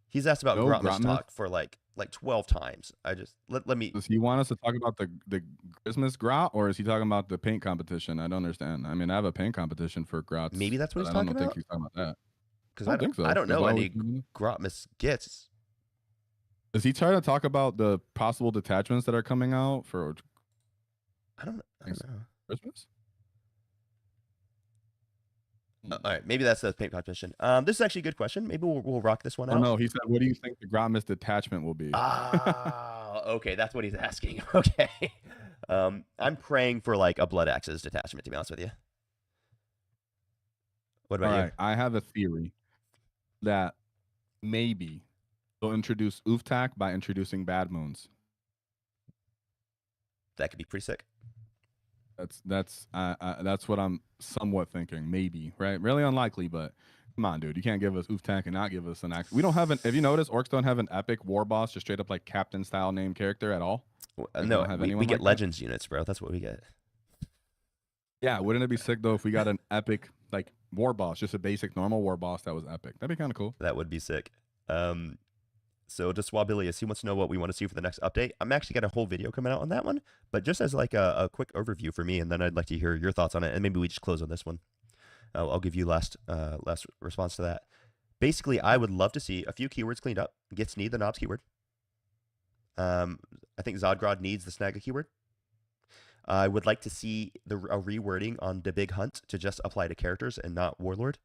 He's asked about No, Grotmus Grotmouth. talk for like 12 times. I just let me. Does he want us to talk about the Christmas grot, or is he talking about the paint competition? I don't understand. I mean, I have a paint competition for grots, Maybe that's what but he's I don't talking think about. he's talking about that. Because I don't think I so. don't Because know why would any Grotmus gets. is he trying to talk about the possible detachments that are coming out for? I don't know. Christmas? All right, maybe that's the paint competition. This is actually a good question. Maybe we'll rock this one Oh out. no, he said, "What do you think the Grommet detachment will be?" Ah, okay, that's what he's asking. Okay. I'm praying for like a Blood Axes detachment, to be honest with you. What All about you? right, I have a theory that maybe they'll introduce Uftak by introducing Bad Moons. That could be pretty sick. That's what I'm somewhat thinking. Maybe, right? Really unlikely, but come on, dude. You can't give us Uftak and not give us an act. We don't have an. Have you noticed orcs don't have an epic war boss, just straight up like captain style name character at all? Like we No, don't have we anyone get like that. Legends units, bro. That's what we get. Yeah, wouldn't it be sick though if we got an epic like war boss, just a basic normal war boss that was epic? That'd be kind of cool. That would be sick. Um, so just Swabilius, he wants to know what we want to see for the next update. I'm actually got a whole video coming out on that one, but just as like a quick overview for me, and then I'd like to hear your thoughts on it, and maybe we just close on this one. I'll give you last response to that. Basically, I would love to see a few keywords cleaned up. Gets need the knobs keyword. I think Zodgrod needs the snag keyword. I would like to see a rewording on the big hunt to just apply to characters and not warlord.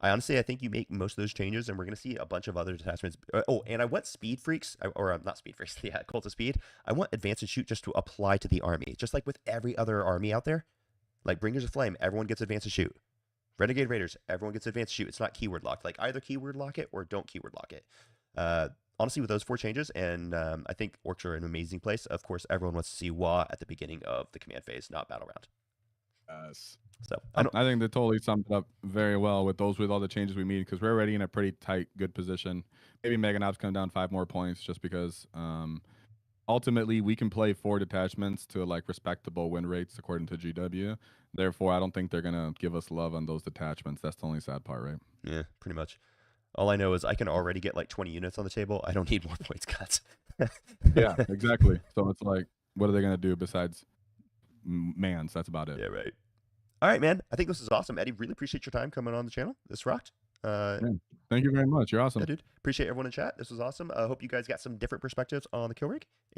I think you make most of those changes, and we're going to see a bunch of other detachments. Oh, and I want speed freaks, or not speed freaks, yeah, cult of speed. I want advance and shoot just to apply to the army, just like with every other army out there. Like Bringers of Flame, everyone gets advance and shoot. Renegade Raiders, everyone gets advance shoot. It's not keyword locked. Like either keyword lock it or don't keyword lock it. Honestly, with those 4 changes, and I think orcs are an amazing place. Of course, everyone wants to see Wa at the beginning of the command phase, not battle round. Yes. So I don't. I think they totally summed it up very well with all the changes we made because we're already in a pretty tight, good position. Maybe Mega Knobs come down 5 more points just because ultimately we can play 4 detachments to like respectable win rates according to GW. Therefore, I don't think they're gonna give us love on those detachments. That's the only sad part, right? Yeah, pretty much. All I know is I can already get like 20 units on the table. I don't need more points cuts. Yeah, exactly. So it's like, what are they gonna do besides mans? That's about it. Yeah, right. All right, man. I think this is awesome, Eddie. Really appreciate your time coming on the channel. This rocked. Man, thank you very much. You're Yeah, awesome. dude. Appreciate everyone in chat. This was awesome. I hope you guys got some different perspectives on the kill rig.